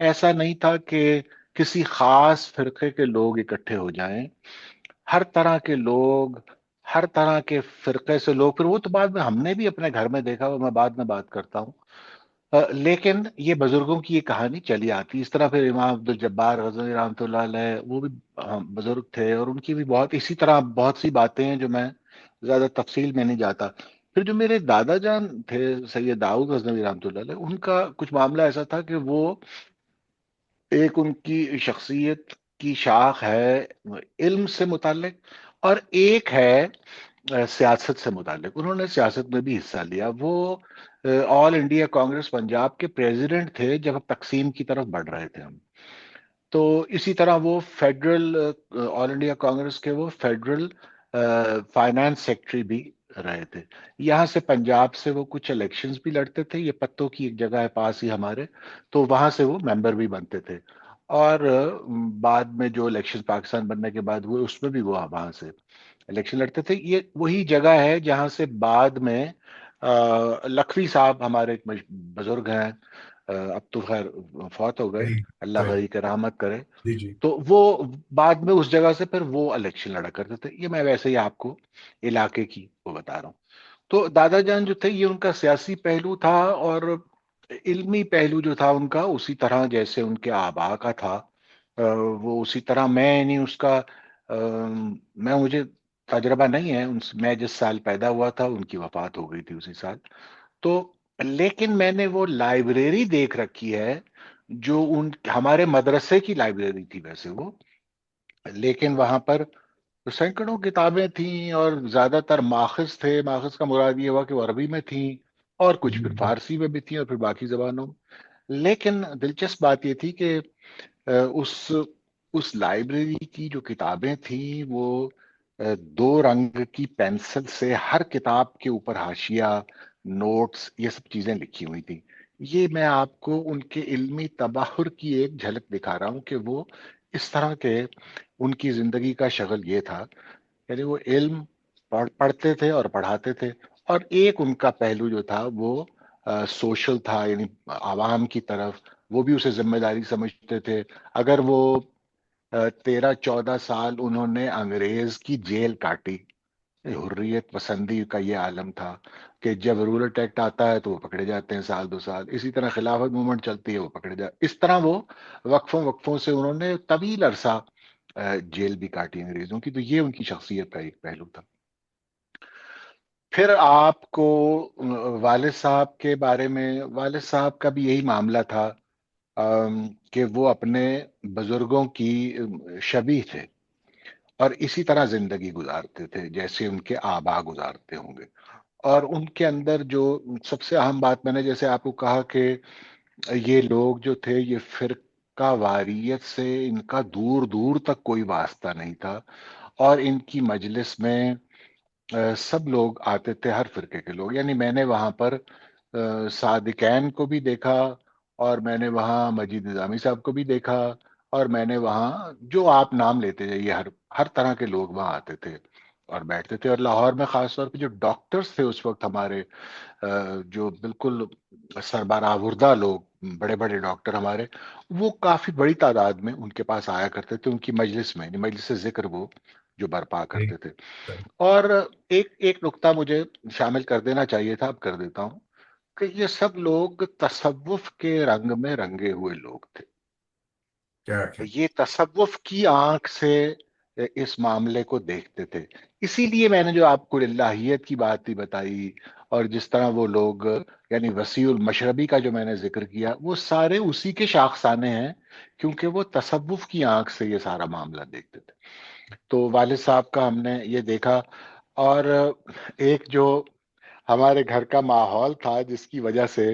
ایسا نہیں تھا کہ کسی خاص فرقے کے لوگ اکٹھے ہو جائیں، ہر طرح کے لوگ، ہر طرح کے فرقے سے لوگ، پھر وہ تو بعد میں ہم نے بھی اپنے گھر میں دیکھا، وہ میں بعد میں بات کرتا ہوں۔ لیکن یہ بزرگوں کی یہ کہانی چلی آتی اس طرح۔ پھر امام عبد الجبار غزنوی رحمۃ اللہ علیہ، وہ بھی بزرگ تھے، اور ان کی بھی بہت اسی طرح بہت سی باتیں ہیں جو میں زیادہ تفصیل میں نہیں جاتا۔ پھر جو میرے دادا جان تھے سید داؤد غزنوی رحمۃ اللہ علیہ، ان کا کچھ معاملہ ایسا تھا کہ وہ ایک ان کی شخصیت کی شاخ ہے علم سے متعلق، اور ایک ہے سیاست سے متعلق۔ انہوں نے سیاست میں بھی حصہ لیا۔ وہ آل انڈیا کانگریس پنجاب کے پریزیڈنٹ تھے جب ہم تقسیم کی طرف بڑھ رہے تھے ہم۔ تو اسی طرح وہ فیڈرل آل انڈیا کانگریس کے وہ فیڈرل فائنانس سیکٹری بھی رہے تھے۔ یہاں سے پنجاب سے وہ کچھ الیکشنز بھی لڑتے تھے، یہ پتوں کی ایک جگہ ہے پاس ہی ہمارے، تو وہاں سے وہ ممبر بھی بنتے تھے۔ اور بعد میں جو الیکشن پاکستان بننے کے بعد ہوئے اس میں بھی وہ وہاں سے الیکشن لڑتے تھے۔ یہ وہی جگہ ہے جہاں سے بعد میں لکھوی صاحب ہمارے ایک بزرگ ہیں، اب تو خیر فوت ہو گئے، صحیح اللہ صحیح۔ غنی کی رحمت کرے۔ جی جی تو وہ بعد میں اس جگہ سے پھر وہ الیکشن لڑا کرتے تھے۔ یہ میں ویسے ہی آپ کو علاقے کی وہ بتا رہا ہوں۔ تو دادا جان جو تھے، یہ ان کا سیاسی پہلو تھا، اور علمی پہلو جو تھا ان کا اسی طرح جیسے ان کے آبا کا تھا، وہ اسی طرح میں نہیں اس کا میں مجھے تجربہ نہیں ہے میں جس سال پیدا ہوا تھا ان کی وفات ہو گئی تھی اسی سال۔ تو لیکن میں نے وہ لائبریری دیکھ رکھی ہے جو ان ہمارے مدرسے کی لائبریری تھی ویسے وہ، لیکن وہاں پر سینکڑوں کتابیں تھیں، اور زیادہ تر ماخذ تھے۔ ماخذ کا مراد یہ ہوا کہ وہ عربی میں تھیں، اور کچھ جی پھر جی فارسی میں بھی تھیں، اور پھر باقی زبانوں میں۔ لیکن دلچسپ بات یہ تھی کہ اس لائبریری کی جو کتابیں تھیں وہ دو رنگ کی پینسل سے ہر کتاب کے اوپر حاشیہ، نوٹس، یہ سب چیزیں لکھی ہوئی تھیں۔ یہ میں آپ کو ان کے علمی تباہر کی ایک جھلک دکھا رہا ہوں کہ وہ اس طرح کے ان کی زندگی کا شغل یہ تھا، یعنی وہ علم پڑھتے تھے اور پڑھاتے تھے۔ اور ایک ان کا پہلو جو تھا وہ سوشل تھا، یعنی عوام کی طرف وہ بھی اسے ذمہ داری سمجھتے تھے۔ اگر وہ 13-14 سال انہوں نے انگریز کی جیل کاٹی، حریت پسندی کا یہ عالم تھا کہ جب رولر ایکٹ آتا ہے تو وہ پکڑے جاتے ہیں 1-2 سال، اسی طرح خلافت موومنٹ چلتی ہے وہ پکڑے جاتے، اس طرح وہ وقفوں وقفوں سے انہوں نے طویل عرصہ جیل بھی کاٹی انگریزوں کی۔ تو یہ ان کی شخصیت کا ایک پہلو تھا۔ پھر آپ کو والد صاحب کے بارے میں، والد صاحب کا بھی یہی معاملہ تھا، کہ وہ اپنے بزرگوں کی شبیہ تھے، اور اسی طرح زندگی گزارتے تھے جیسے ان کے آبا گزارتے ہوں گے۔ اور ان کے اندر جو سب سے اہم بات، میں نے جیسے آپ کو کہا کہ یہ لوگ جو تھے یہ فرقہ واریت سے ان کا دور دور تک کوئی واسطہ نہیں تھا، اور ان کی مجلس میں سب لوگ آتے تھے، ہر فرقے کے لوگ۔ یعنی میں نے وہاں پر صادقین کو بھی دیکھا، اور میں نے وہاں مجید نظامی صاحب کو بھی دیکھا، اور میں نے وہاں جو آپ نام لیتے جائیے ہر ہر طرح کے لوگ وہاں آتے تھے اور بیٹھتے تھے۔ اور لاہور میں خاص طور پہ جو ڈاکٹرز تھے اس وقت ہمارے، جو بالکل سربراہ لوگ، بڑے بڑے ڈاکٹر ہمارے، وہ کافی بڑی تعداد میں ان کے پاس آیا کرتے تھے ان کی مجلس میں، یعنی مجلس ذکر وہ جو برپا صحیح کرتے تھے۔ صحیح۔ اور ایک ایک نقطہ مجھے شامل کر دینا چاہیے تھا، اب کر دیتا ہوں، کہ یہ سب لوگ تصوف کے رنگ میں رنگے ہوئے لوگ تھے۔ کیا کیا یہ تصوف کی آنکھ سے اس معاملے کو دیکھتے تھے۔ اسی لیے میں نے جو آپ کو الہیت کی بات بھی بتائی، اور جس طرح وہ لوگ، یعنی وسیع المشربی کا جو میں نے ذکر کیا، وہ سارے اسی کے شاخسانے ہیں، کیونکہ وہ تصوف کی آنکھ سے یہ سارا معاملہ دیکھتے تھے۔ تو والد صاحب کا ہم نے یہ دیکھا، اور ایک جو ہمارے گھر کا ماحول تھا جس کی وجہ سے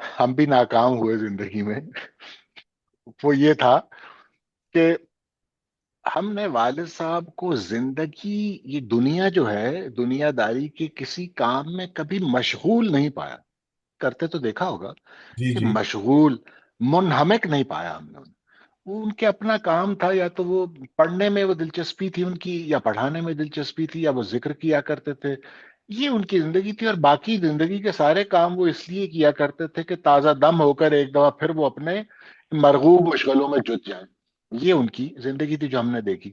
ہم بھی ناکام ہوئے زندگی میں، وہ یہ تھا کہ ہم نے والد صاحب کو زندگی، یہ دنیا جو ہے دنیا داری کے کسی کام میں کبھی مشغول نہیں پایا۔ کرتے تو دیکھا ہوگا جی کہ جی مشغول، منہمک نہیں پایا ہم نے وہ ان کے اپنا کام تھا، یا تو وہ پڑھنے میں وہ دلچسپی تھی ان کی، یا پڑھانے میں دلچسپی تھی، یا وہ ذکر کیا کرتے تھے، یہ ان کی زندگی تھی، اور باقی زندگی کے سارے کام وہ اس لیے کیا کرتے تھے کہ تازہ دم ہو کر ایک دفعہ پھر وہ اپنے مرغوب مشغلوں میں جٹ جائیں. یہ ان کی زندگی تھی جو ہم نے دیکھی.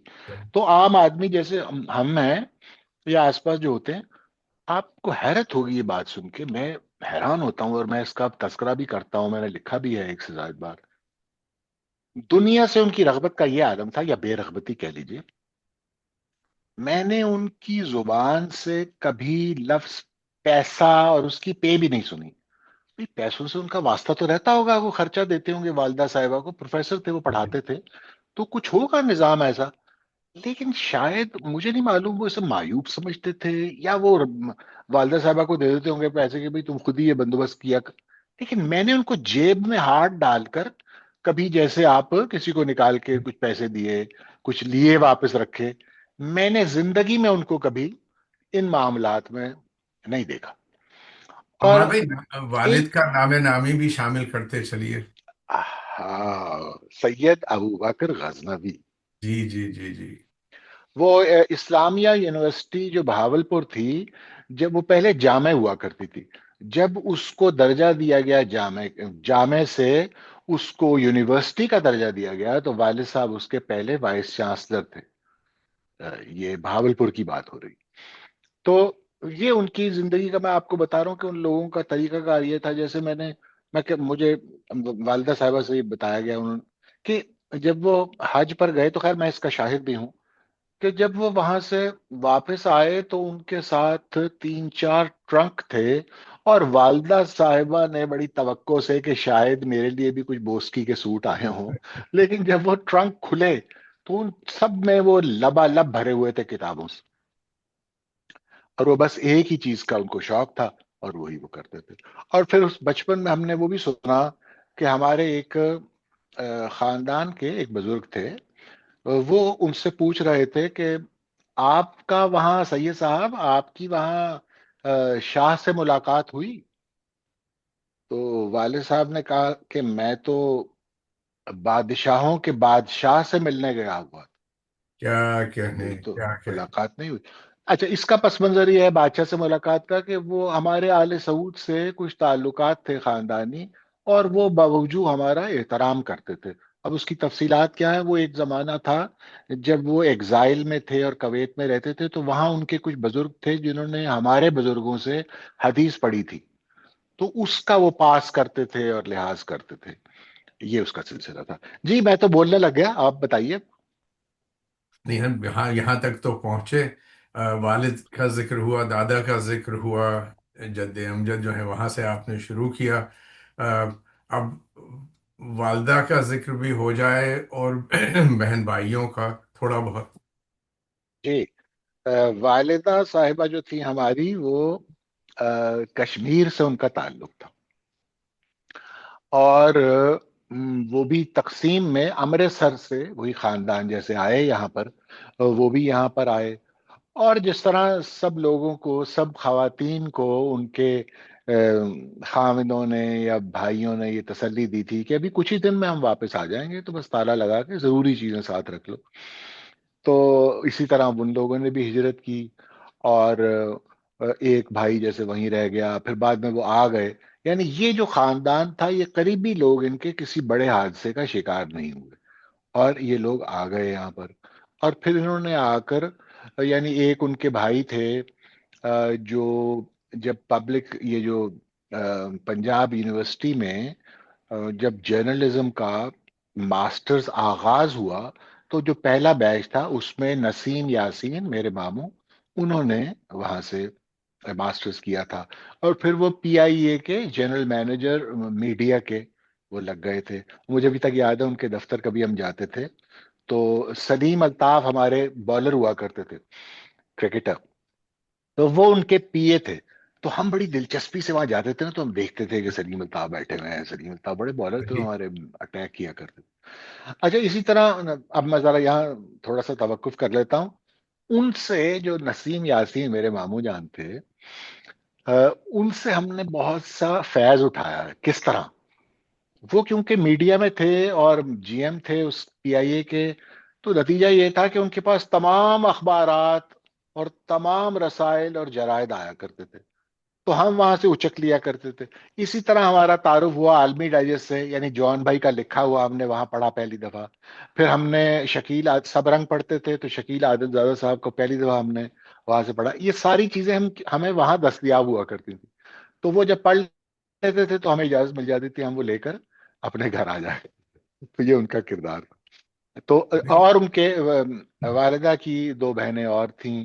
تو عام آدمی جیسے ہم ہیں یا آس پاس جو ہوتے ہیں، آپ کو حیرت ہوگی یہ بات سن کے. میں حیران ہوتا ہوں، اور میں اس کا تذکرہ بھی کرتا ہوں، میں نے لکھا بھی ہے ایک سے زائد بار. دنیا سے ان کی رغبت کا یہ عالم تھا، یا بے رغبتی کہہ لیجیے. میں نے ان کی زبان سے کبھی لفظ پیسہ اور اس کی پے بھی نہیں سنی. بھئی پیسوں سے ان کا واسطہ تو رہتا ہوگا، وہ خرچہ دیتے ہوں گے والدہ صاحبہ کو، پروفیسر تھے وہ پڑھاتے تھے، تو کچھ ہوگا نظام ایسا. لیکن شاید مجھے نہیں معلوم وہ اسے معیوب سمجھتے تھے، یا وہ والدہ صاحبہ کو دے دیتے ہوں گے پیسے کہ بھئی تم خود ہی یہ بندوبست کیا لیکن میں نے ان کو جیب میں ہاتھ ڈال کر کبھی، جیسے آپ کسی کو نکال کے کچھ پیسے دیے، کچھ لیے واپس رکھے، میں نے زندگی میں ان کو کبھی ان معاملات میں نہیں دیکھا. اور عمار بھائی، والد ایک کا نام نامی بھی شامل کرتے چلیے. ہاں، سید ابو بکر غزنوی. جی جی جی جی. وہ اسلامیہ یونیورسٹی جو بہاولپور تھی، جب وہ پہلے جامع ہوا کرتی تھی، جب اس کو درجہ دیا گیا جامع سے اس کو یونیورسٹی کا درجہ دیا گیا، تو والد صاحب اس کے پہلے وائس چانسلر تھے. یہ بہاولپور کی بات ہو رہی. تو یہ ان کی زندگی کا میں آپ کو بتا رہا ہوں کہ ان لوگوں کا طریقہ کار یہ تھا. جیسے مجھے والدہ صاحبہ سے یہ بتایا گیا کہ جب وہ حج پر گئے، تو خیر میں اس کا شاہد بھی ہوں، کہ جب وہ وہاں سے واپس آئے تو ان کے ساتھ 3 4 ٹرنک تھے، اور والدہ صاحبہ نے بڑی توقع سے کہ شاید میرے لیے بھی کچھ بوسکی کے سوٹ آئے ہوں، لیکن جب وہ ٹرنک کھلے تو ان سب میں وہ لبالب بھرے ہوئے تھے کتابوں سے. اور وہ بس ایک ہی چیز کا ان کو شوق تھا، اور وہی وہ کرتے تھے. اور پھر اس بچپن میں ہم نے وہ بھی سنا کہ ہمارے ایک خاندان کے ایک بزرگ تھے، وہ ان سے پوچھ رہے تھے کہ آپ کا وہاں سید صاحب، آپ کی وہاں شاہ سے ملاقات ہوئی؟ تو والد صاحب نے کہا کہ میں تو بادشاہوں کے بادشاہ سے ملنے گیا ہوا، کیا کہنے، میری تو کیا کہنے. ملاقات نہیں ہوئی. اچھا، اس کا پس منظر یہ ہے بادشاہ سے ملاقات کا کہ وہ ہمارے آل سعود سے کچھ تعلقات تھے خاندانی، اور وہ باوجود ہمارا احترام کرتے تھے. اب اس کی تفصیلات کیا ہے، وہ ایک زمانہ تھا جب وہ ایگزائل میں تھے اور کویت میں رہتے تھے، تو وہاں ان کے کچھ بزرگ تھے جنہوں نے ہمارے بزرگوں سے حدیث پڑھی تھی، تو اس کا وہ پاس کرتے تھے اور لحاظ کرتے تھے. یہ اس کا سلسلہ تھا. جی میں تو بولنے لگ گیا، آپ بتائیے. نہیں، ہم یہاں یہاں تک تو پہنچے. والد کا ذکر ہوا، دادا کا ذکر ہوا، جد امجد جو ہے وہاں سے آپ نے شروع کیا. اب والدہ کا ذکر بھی ہو جائے، اور بہن بھائیوں کا تھوڑا بہت. جی، والدہ صاحبہ جو تھی ہماری، وہ کشمیر سے ان کا تعلق تھا، اور وہ بھی تقسیم میں امرتسر سے وہی خاندان جیسے آئے یہاں پر، وہ بھی یہاں پر آئے. اور جس طرح سب لوگوں کو، سب خواتین کو ان کے خاوندوں نے یا بھائیوں نے یہ تسلی دی تھی کہ ابھی کچھ ہی دن میں ہم واپس آ جائیں گے، تو بس تالا لگا کے ضروری چیزیں ساتھ رکھ لو. تو اسی طرح ان لوگوں نے بھی ہجرت کی، اور ایک بھائی جیسے وہیں رہ گیا، پھر بعد میں وہ آ گئے. یعنی یہ جو خاندان تھا، یہ قریبی لوگ ان کے کسی بڑے حادثے کا شکار نہیں ہوئے، اور یہ لوگ آ گئے یہاں پر. اور پھر انہوں نے آ کر، یعنی ایک ان کے بھائی تھے جو جب پبلک یہ جو پنجاب یونیورسٹی میں جب جرنلزم کا ماسٹرز آغاز ہوا، تو جو پہلا بیچ تھا اس میں نسیم یاسین میرے ماموں، انہوں نے وہاں سے ماسٹرز کیا تھا. اور پھر وہ پی آئی اے کے جنرل مینیجر میڈیا کے وہ لگ گئے تھے. مجھے ابھی تک یاد ہے ان کے دفتر کبھی ہم جاتے تھے تو سلیم الطاف ہمارے بالر ہوا کرتے تھے، کرکٹر، تو وہ ان کے پی اے تھے. تو ہم بڑی دلچسپی سے وہاں جاتے تھے نا، تو ہم دیکھتے تھے کہ سلیم الطاف بیٹھے ہوئے ہیں. سلیم الطاف بڑے بالر تھے، ہمارے اٹیک کیا کرتے تھے. اچھا، اسی طرح اب میں ذرا یہاں تھوڑا سا توقف کر لیتا ہوں. ان سے جو نسیم یاسین میرے ماموں جان تھے، ان سے ہم نے بہت سا فیض اٹھایا ہے. کس طرح؟ وہ کیونکہ میڈیا میں تھے اور جی ایم تھے اس پی آئی اے کے، تو نتیجہ یہ تھا کہ ان کے پاس تمام اخبارات اور تمام رسائل اور جرائد آیا کرتے تھے، تو ہم وہاں سے اچک لیا کرتے تھے. اسی طرح ہمارا تعارف ہوا عالمی ڈائجسٹ سے، یعنی جون بھائی کا لکھا ہوا ہم نے وہاں پڑھا پہلی دفعہ. پھر ہم نے سب رنگ پڑھتے تھے، تو شکیل عادل زادہ صاحب کو پہلی دفعہ ہم نے وہاں سے پڑھا. یہ ساری چیزیں ہمیں وہاں دستیاب ہوا کرتی تھی. تو وہ جب پڑھ لیتے تھے تو ہمیں اجازت مل جاتی تھی ہم وہ لے کر اپنے گھر آ جائیں. تو یہ ان کا کردار تھا. تو اور ان کے والدہ کی دو بہنیں اور تھیں،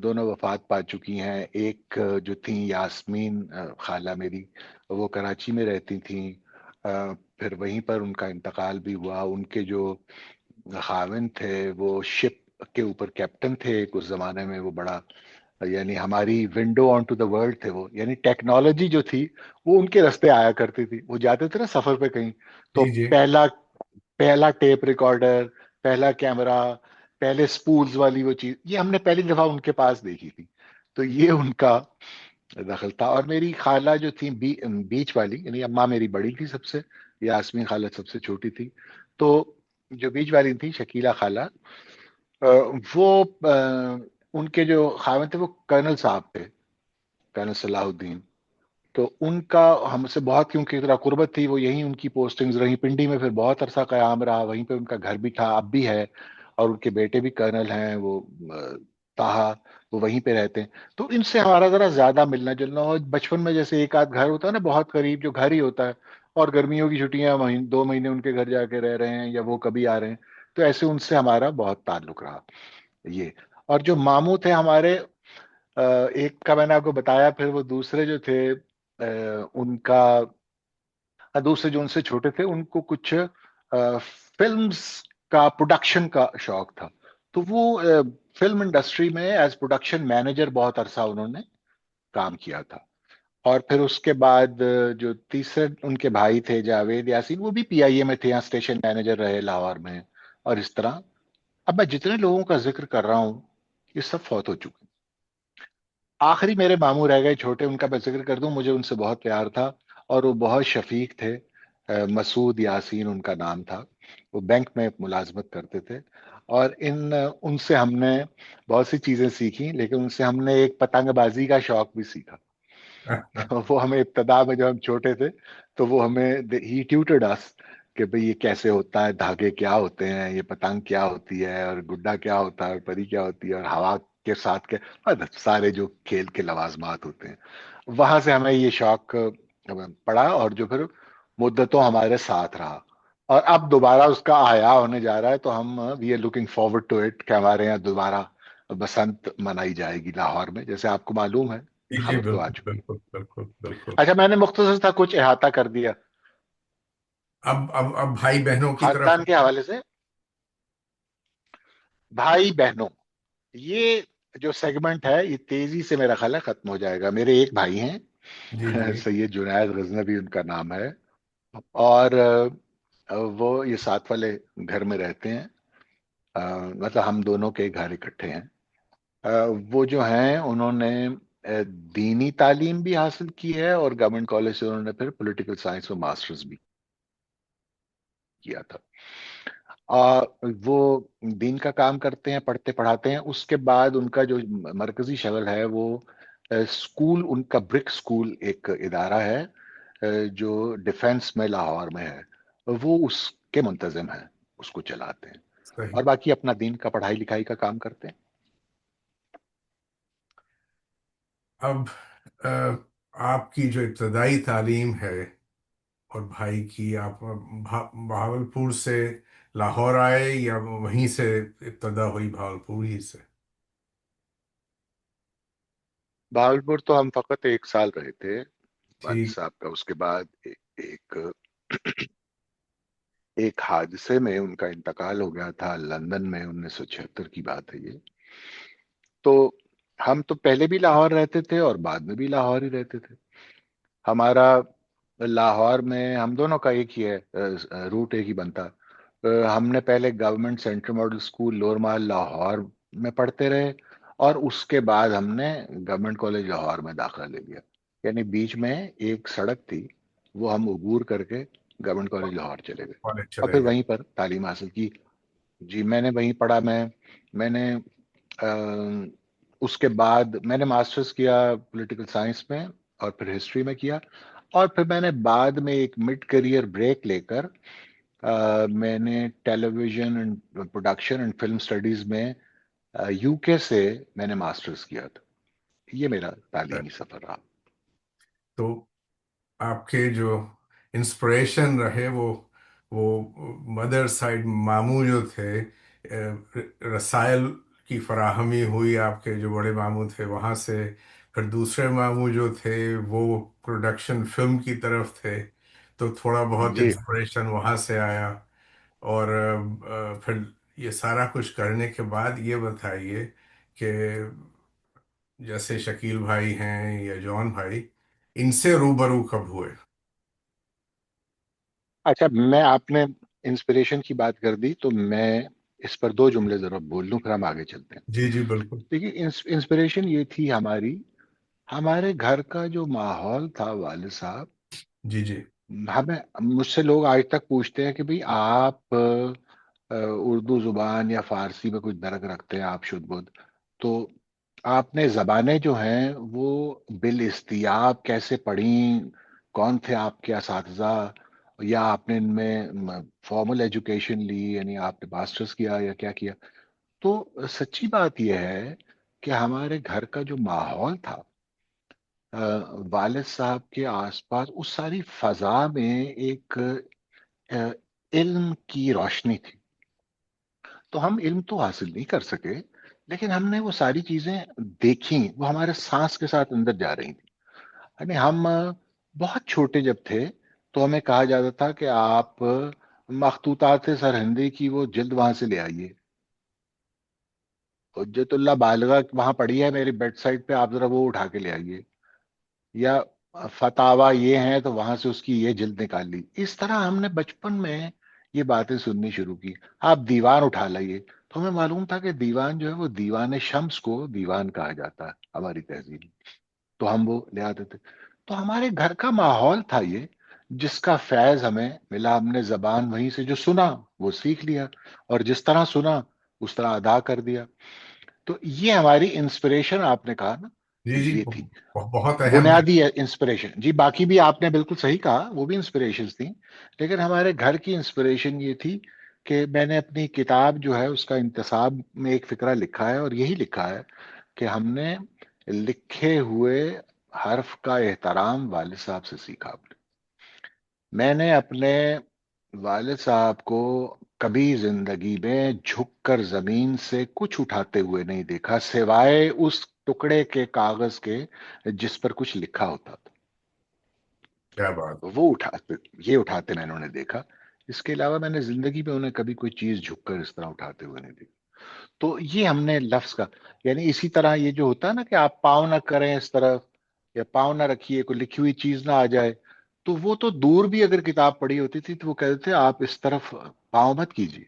دونوں وفات پا چکی ہیں. ایک جو تھیں یاسمین خالہ میری، وہ کراچی میں رہتی تھیں. پھر وہیں پر ان کا انتقال بھی ہوا. ان کے جو خاوند تھے وہ شپ کے اوپر کیپٹن تھے ایک اس زمانے میں. وہ بڑا، یعنی ہماری window on to the world تھے وہ. یعنی ٹیکنالوجی جو تھی وہ ان کے رستے آیا کرتی تھی. وہ جاتے تھے نا سفر پہ کہیں، تو جی جی پہلا پہلا ٹیپ ریکارڈر، پہلا کیمرہ، پہلے سپولز والی وہ چیز، یہ ہم نے پہلی دفعہ ان کے پاس دیکھی تھی. تو یہ ان کا دخل تھا. اور میری خالہ جو تھی بیچ والی، یعنی اماں میری بڑی تھی سب سے، یاسمین خالہ سب سے چھوٹی تھی. تو جو بیچ والی تھی شکیلہ خالہ، وہ ان کے جو خاوند تھے وہ کرنل صاحب تھے، کرنل صلاح الدین. تو ان کا ہم سے بہت، کیونکہ ذرا قربت تھی، وہ یہیں ان کی پوسٹنگز رہی پنڈی میں. پھر بہت عرصہ قیام رہا وہیں پہ، ان کا گھر بھی تھا، اب بھی ہے. اور ان کے بیٹے بھی کرنل ہیں، وہ تاہا، وہ وہیں پہ رہتے ہیں. تو ان سے ہمارا ذرا زیادہ ملنا جلنا ہو. بچپن میں جیسے ایک آدھ گھر ہوتا ہے نا بہت قریب، جو گھر ہی ہوتا ہے، اور گرمیوں کی چھٹیاں 2 مہینے ان کے گھر جا کے رہ رہے ہیں یا وہ کبھی آ رہے ہیں. تو ایسے ان سے ہمارا بہت تعلق رہا. یہ اور جو ماموں تھے ہمارے، ایک کا میں نے آپ کو بتایا. پھر وہ دوسرے جو تھے ان کا، دوسرے جو ان سے چھوٹے تھے، ان کو کچھ فلمز کا پروڈکشن کا شوق تھا. تو وہ فلم انڈسٹری میں ایز پروڈکشن مینیجر بہت عرصہ انہوں نے کام کیا تھا. اور پھر اس کے بعد جو تیسرے ان کے بھائی تھے جاوید یاسین، وہ بھی پی آئی اے میں تھے، یہاں اسٹیشن مینیجر رہے لاہور میں. اور اس طرح اب میں جتنے لوگوں کا ذکر کر رہا ہوں یہ سب فوت ہو چکے ہیں. آخری میرے ماموں رہ گئے چھوٹے، ان کا میں ذکر کر دوں. مجھے ان سے بہت پیار تھا اور وہ بہت شفیق تھے. مسعود یاسین ان کا نام تھا. وہ بینک میں ملازمت کرتے تھے. اور ان سے ہم نے بہت سی چیزیں سیکھی، لیکن ان سے ہم نے ایک پتنگ بازی کا شوق بھی سیکھا. وہ ہمیں ابتدا میں جب ہم چھوٹے تھے تو وہ ہمیں ہی ٹیوٹرڈ اس کہ بھئی یہ کیسے ہوتا ہے، دھاگے کیا ہوتے ہیں، یہ پتنگ کیا ہوتی ہے، اور گڈا کیا ہوتا ہے، اور پری کیا ہوتی ہے، اور ہوا کے ساتھ کے سارے جو کھیل کے لوازمات ہوتے ہیں. وہاں سے ہمیں یہ شوق پڑا، اور جو پھر مدتوں ہمارے ساتھ رہا. اور اب دوبارہ اس کا احیا ہونے جا رہا ہے. تو ہم we are looking forward to it کہ ہمارے یہاں دوبارہ بسنت منائی جائے گی لاہور میں، جیسے آپ کو معلوم ہے. جی جی، خبر تو آ بالکل چکی. بالکل بالکل بالکل. اچھا، میں نے مختصر تھا کچھ احاطہ کر دیا اب بھائی بہنوں کی طرف. خاندان کے حوالے سے. بھائی بہنوں، یہ جو سیگمنٹ ہے یہ تیزی سے میرا خیال ہے ختم ہو جائے گا. میرے ایک بھائی ہیں، جی جی سید جنید غزنوی ان کا نام ہے. اور وہ یہ ساتھ والے گھر میں رہتے ہیں. مطلب ہم دونوں کے گھر اکٹھے ہیں. وہ جو ہیں انہوں نے دینی تعلیم بھی حاصل کی ہے، اور گورنمنٹ کالج سے انہوں نے پھر پولیٹیکل سائنس میں ماسٹرز بھی کیا تھا. وہ دین کا کام کرتے ہیں، پڑھتے پڑھاتے ہیں. اس کے بعد ان کا جو مرکزی شغل ہے وہ اسکول، ان کا برک اسکول ایک ادارہ ہے جو ڈیفنس میں لاہور میں ہے. وہ اس کے منتظم ہیں، اس کو چلاتے ہیں. صحیح. اور باقی اپنا دین کا پڑھائی لکھائی کا کام کرتے ہیں. اب آپ کی جو ابتدائی تعلیم ہے اور بھائی کی، آپ بہاولپور سے لاہور آئے یا وہیں سے ابتدا ہوئی بہاولپور ہی سے؟ بہاولپور تو ہم فقط 1 سال رہے تھے والد ٹھیک. صاحب کا. اس کے بعد ایک ایک حادثے میں ان کا انتقال ہو گیا تھا لندن میں. 1976 کی بات ہے یہ. تو ہم تو پہلے بھی لاہور رہتے تھے اور بعد میں بھی لاہور ہی رہتے تھے. ہمارا لاہور میں ہم دونوں کا ایک ہی ہے، روٹ ایک ہی بنتا. ہم نے پہلے government central model school lower mall Lahore میں پڑھتے رہے، اور اس کے بعد ہم نے گورنمنٹ کالج لاہور میں داخلہ لے لیا. یعنی بیچ میں ایک سڑک تھی، وہ ہم عبور کر کے گورنمنٹ کالج لاہور چلے گئے کالج اور چلے پھر گئے. وہیں پر تعلیم حاصل کی. جی میں نے وہیں پڑھا. میں نے اس کے بعد میں نے ماسٹرز کیا پولیٹیکل سائنس میں، اور پھر ہسٹری میں کیا، اور پھر میں نے بعد میں ایک مڈ کریئر بریک لے کر میں نے television and production and film studies میں یو کے سے میں نے ماسٹرز کیا تھا۔ یہ میرا تعلیمی سفر رہا۔ تو آپ کے جو انسپریشن رہے وہ مدر سائڈ ماموں جو تھے، رسائل کی فراہمی ہوئی آپ کے جو بڑے ماموں تھے وہاں سے، پھر دوسرے ماموں جو تھے وہ پروڈکشن فلم کی طرف تھے، تو تھوڑا بہت جی انسپریشن وہاں سے آیا، اور پھر یہ سارا کچھ کرنے کے بعد یہ بتائیے کہ جیسے شکیل بھائی ہیں یا جون بھائی، ان سے روبرو کب ہوئے؟ اچھا، میں آپ نے انسپریشن کی بات کر دی تو میں اس پر دو جملے ضرور بول لوں، پھر ہم آگے چلتے ہیں۔ جی جی بالکل۔ دیکھیے، انسپریشن یہ تھی ہماری، ہمارے گھر کا جو ماحول تھا والد صاحب، جی جی ہمیں مجھ سے لوگ آج تک پوچھتے ہیں کہ بھئی آپ اردو زبان یا فارسی میں کچھ درک رکھتے ہیں، آپ شدھ بدھ، تو آپ نے زبانیں جو ہیں وہ بالاستیاب کیسے پڑھیں؟ کون تھے آپ کے اساتذہ؟ یا آپ نے ان میں فارمل ایجوکیشن لی، یعنی آپ نے ماسٹرز کیا یا کیا کیا؟ تو سچی بات یہ ہے کہ ہمارے گھر کا جو ماحول تھا، والد صاحب کے آس پاس اس ساری فضا میں ایک علم کی روشنی تھی۔ تو ہم علم تو حاصل نہیں کر سکے، لیکن ہم نے وہ ساری چیزیں دیکھی، وہ ہمارے سانس کے ساتھ اندر جا رہی تھی۔ یعنی ہم بہت چھوٹے جب تھے تو ہمیں کہا جاتا تھا کہ آپ مخطوطات سرہندی کی وہ جلد وہاں سے لے آئیے، حجت اللہ بالغہ وہاں پڑی ہے میری بیڈ سائڈ پہ، آپ ذرا وہ اٹھا کے لے آئیے، یا فتاوا یہ ہیں تو وہاں سے اس کی یہ جلد نکال لی۔ اس طرح ہم نے بچپن میں یہ باتیں سننی شروع کی۔ آپ دیوان اٹھا لائیے، تو ہمیں معلوم تھا کہ دیوان جو ہے وہ دیوان شمس کو دیوان کہا جاتا ہے ہماری تہذیب میں، تو ہم وہ لے آتے تھے۔ تو ہمارے گھر کا ماحول تھا یہ، جس کا فیض ہمیں ملا، ہم نے زبان وہیں سے جو سنا وہ سیکھ لیا، اور جس طرح سنا اس طرح ادا کر دیا۔ تو یہ ہماری انسپریشن آپ نے کہا نا، جی جی، یہ تھی بہت اہم ہے۔ بنیادی انسپریشن۔ جی باقی بھی آپ نے بالکل صحیح کہا، وہ بھی انسپریشنز تھیں، لیکن ہمارے گھر کی انسپریشن یہ تھی کہ میں نے اپنی کتاب جو ہے اس کا انتصاب میں ایک فقرہ لکھا ہے، اور یہی لکھا ہے کہ ہم نے لکھے ہوئے حرف کا احترام والد صاحب سے سیکھا۔ میں نے اپنے والد صاحب کو کبھی زندگی میں جھک کر زمین سے کچھ اٹھاتے ہوئے نہیں دیکھا، سوائے اس ٹکڑے کے کاغذ کے جس پر کچھ لکھا ہوتا تھا، کیا بات! وہ اٹھاتے، یہ اٹھاتے میں انہوں نے دیکھا۔ اس کے علاوہ میں نے زندگی میں انہیں کبھی کوئی چیز جھک کر اس طرح اٹھاتے ہوئے نہیں دیکھا۔ تو یہ ہم نے لفظ کا، یعنی اسی طرح یہ جو ہوتا ہے نا کہ آپ پاؤں نہ کریں اس طرف، یا پاؤں نہ رکھیے، کوئی لکھی ہوئی چیز نہ آ جائے، تو وہ تو دور بھی اگر کتاب پڑھی ہوتی تھی تو وہ کہتے تھے آپ اس طرف پاؤں مت کیجیے،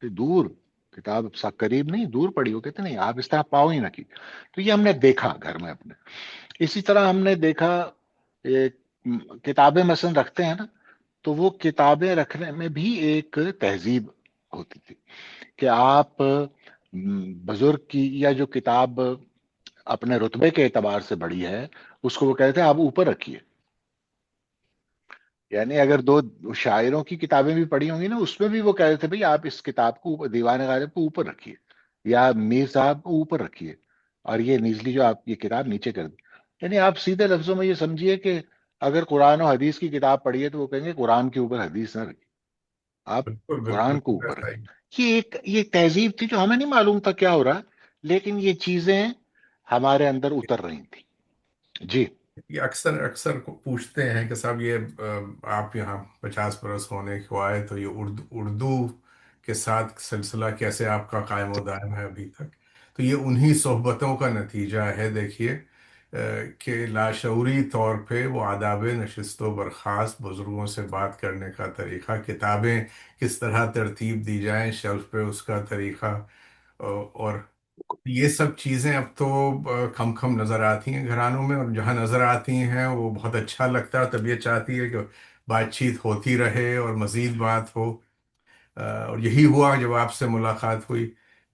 کہ دور کتاب قریب نہیں، دور پڑھی ہو، کہتے نہیں آپ اس طرح پاؤں ہی نہ کی۔ تو یہ ہم نے دیکھا گھر میں اپنے۔ اسی طرح ہم نے دیکھا ایک کتابیں مثلا رکھتے ہیں نا، تو وہ کتابیں رکھنے میں بھی ایک تہذیب ہوتی تھی، کہ آپ بزرگ کی یا جو کتاب اپنے رتبے کے اعتبار سے بڑی ہے اس کو وہ کہتے ہیں آپ اوپر رکھیے۔ یعنی اگر دو شاعروں کی کتابیں بھی پڑھی ہوں گی نا، اس میں بھی وہ کہتے تھے بھئی آپ اس کتاب کو دیوان غالب کو اوپر رکھیے، یا میر صاحب کو اوپر رکھیے، اور یہ نیچلی جو آپ یہ کتاب نیچے کر دی۔ یعنی آپ سیدھے لفظوں میں یہ سمجھیے کہ اگر قرآن و حدیث کی کتاب پڑھی ہے تو وہ کہیں گے قرآن کے اوپر حدیث نہ رکھیے، آپ بالکل بالکل قرآن کو اوپر ایسا ہی۔ رکھیے۔ یہ ایک تہذیب تھی جو ہمیں نہیں معلوم تھا کیا ہو رہا ہے، لیکن یہ چیزیں ہمارے اندر اتر رہی تھی۔ جی یہ اکثر اکثر کو پوچھتے ہیں کہ صاحب یہ آپ یہاں 50 برس ہونے کو آئے تو یہ اردو کے ساتھ سلسلہ کیسے آپ کا قائم و دائم ہے ابھی تک؟ تو یہ انہی صحبتوں کا نتیجہ ہے، دیکھیے کہ لاشعوری طور پہ وہ آداب نشست و برخاست، بزرگوں سے بات کرنے کا طریقہ، کتابیں کس طرح ترتیب دی جائیں شیلف پہ اس کا طریقہ، اور یہ سب چیزیں اب تو کم کم نظر آتی ہیں گھرانوں میں، اور جہاں نظر آتی ہیں وہ بہت اچھا لگتا ہے، اور طبیعت چاہتی ہے کہ بات چیت ہوتی رہے اور مزید بات ہو۔ اور یہی ہوا جب آپ سے ملاقات ہوئی۔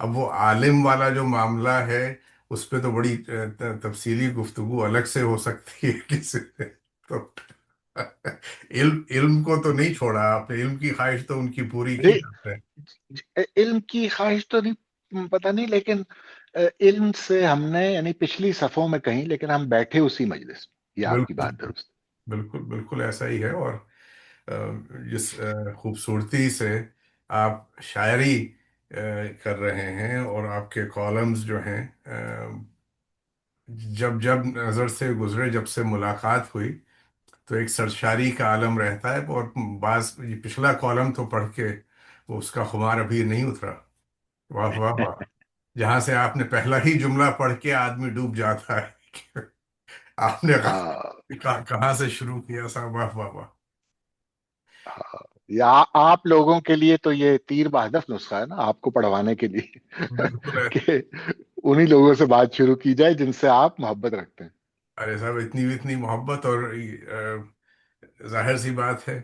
اب وہ عالم والا جو معاملہ ہے اس پہ تو بڑی تفصیلی گفتگو الگ سے ہو سکتی ہے کسی سے، تو علم کو تو نہیں چھوڑا آپ نے، علم کی خواہش تو ان کی پوری کی آپ نے۔ علم کی خواہش تو نہیں، پتہ نہیں، لیکن علم سے ہم نے یعنی پچھلی صفوں میں کہیں، لیکن ہم بیٹھے اسی مجلس میں، یہ آپ کی بالکل بات درست بالکل بالکل ایسا ہی ہے، اور جس خوبصورتی سے آپ شاعری کر رہے ہیں، اور آپ کے کالمز جو ہیں جب جب نظر سے گزرے، جب سے ملاقات ہوئی تو ایک سرشاری کا عالم رہتا ہے، اور بعض یہ پچھلا کالم تو پڑھ کے وہ اس کا خمار ابھی نہیں اترا، واہ واہ واہ، جہاں سے آپ نے پہلا ہی جملہ پڑھ کے آدمی ڈوب جاتا ہے کہ آپ نے ہے۔ کہاں سے شروع کیا، صاحب، واہ واہ واہ۔ ہاں، یا آپ لوگوں کے لیے تو یہ تیر بہدف نسخہ ہے نا، آپ کو پڑھوانے کے لیے بالکل ہے۔ کہ انہی لوگوں سے بات شروع کی جائے جن سے آپ محبت رکھتے ہیں۔ ارے صاحب، اتنی اتنی محبت، اور ظاہر سی بات ہے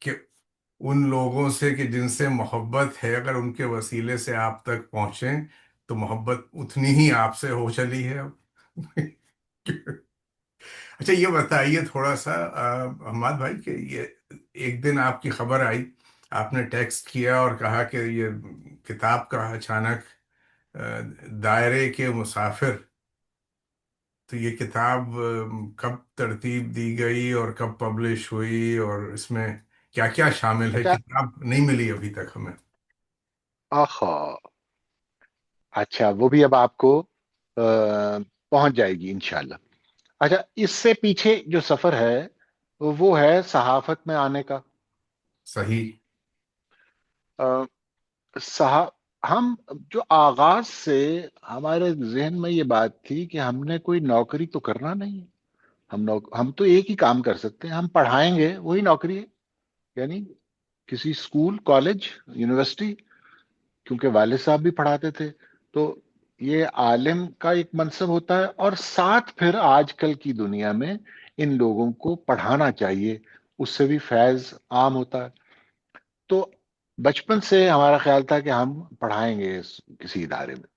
کہ ان لوگوں سے کہ جن سے محبت ہے، اگر ان کے وسیلے سے آپ تک پہنچیں تو محبت اتنی ہی آپ سے ہو چلی ہے اب۔ اچھا، یہ بتائیے تھوڑا سا حماد بھائی، کہ یہ ایک دن آپ کی خبر آئی، آپ نے ٹیکسٹ کیا اور کہا کہ یہ کتاب کا اچانک آ، دائرے کے مسافر، تو یہ کتاب کب ترتیب دی گئی اور کب پبلش ہوئی، اور اس میں کیا کیا شامل ہے؟ اچھا، کتاب نہیں ملی ابھی تک ہمیں۔ آخا، اچھا وہ بھی اب آپ کو پہنچ جائے گی انشاءاللہ۔ اچھا، اس سے پیچھے جو سفر ہے وہ ہے صحافت میں آنے کا۔ صحیح۔ آ، صحا ہم جو آغاز سے ہمارے ذہن میں یہ بات تھی کہ ہم نے کوئی نوکری تو کرنا نہیں ہے، ہم تو ایک ہی کام کر سکتے ہیں، ہم پڑھائیں گے، وہی نوکری ہے، یعنی کسی اسکول، کالج، یونیورسٹی، کیونکہ والد صاحب بھی پڑھاتے تھے، تو یہ عالم کا ایک منصب ہوتا ہے، اور ساتھ پھر آج کل کی دنیا میں ان لوگوں کو پڑھانا چاہیے، اس سے بھی فیض عام ہوتا ہے۔ تو بچپن سے ہمارا خیال تھا کہ ہم پڑھائیں گے کسی ادارے میں،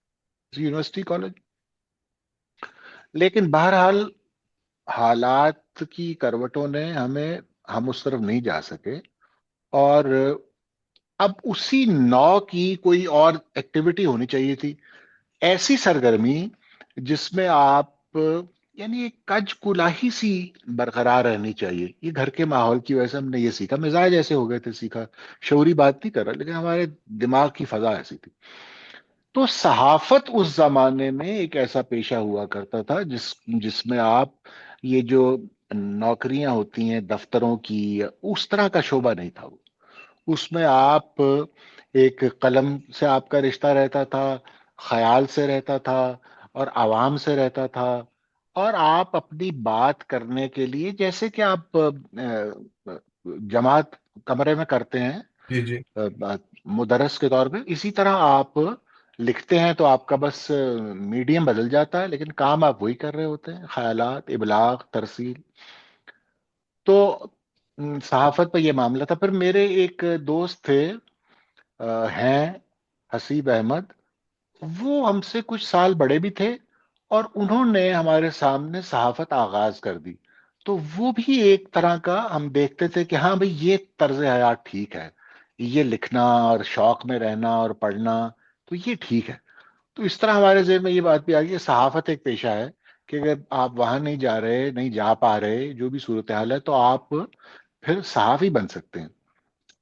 کسی یونیورسٹی، کالج، لیکن بہرحال حالات کی کروٹوں نے ہم اس طرف نہیں جا سکے، اور اب اسی نو کی کوئی اور ایکٹیویٹی ہونی چاہیے تھی، ایسی سرگرمی جس میں آپ یعنی ایک کج کلاہی سی برقرار رہنی چاہیے۔ یہ گھر کے ماحول کی وجہ سے ہم نے یہ سیکھا، مزاج ایسے ہو گئے تھے، سیکھا، شعوری بات نہیں کر رہا، لیکن ہمارے دماغ کی فضا ایسی تھی۔ تو صحافت اس زمانے میں ایک ایسا پیشہ ہوا کرتا تھا جس میں آپ یہ جو نوکریاں ہوتی ہیں دفتروں کی، اس طرح کا شعبہ نہیں تھا وہ۔ اس میں آپ ایک قلم سے آپ کا رشتہ رہتا تھا، خیال سے رہتا تھا، اور عوام سے رہتا تھا، اور آپ اپنی بات کرنے کے لیے جیسے کہ آپ جماعت کمرے میں کرتے ہیں، جی جی مدرس کے طور پہ، اسی طرح آپ لکھتے ہیں، تو آپ کا بس میڈیم بدل جاتا ہے، لیکن کام آپ وہی کر رہے ہوتے ہیں، خیالات، ابلاغ، ترسیل۔ تو صحافت پہ یہ معاملہ تھا۔ پھر میرے ایک دوست تھے، ہیں حسیب احمد، وہ ہم سے کچھ سال بڑے بھی تھے، اور انہوں نے ہمارے سامنے صحافت آغاز کر دی۔ تو وہ بھی ایک طرح کا ہم دیکھتے تھے کہ ہاں بھئی یہ طرز حیات ٹھیک ہے، یہ لکھنا اور شوق میں رہنا اور پڑھنا، تو یہ ٹھیک ہے۔ تو اس طرح ہمارے ذہن میں یہ بات بھی آ گئی کہ صحافت ایک پیشہ ہے، کہ اگر آپ وہاں نہیں جا رہے، نہیں جا پا رہے، جو بھی صورتحال ہے، تو آپ پھر صحافی بن سکتے ہیں۔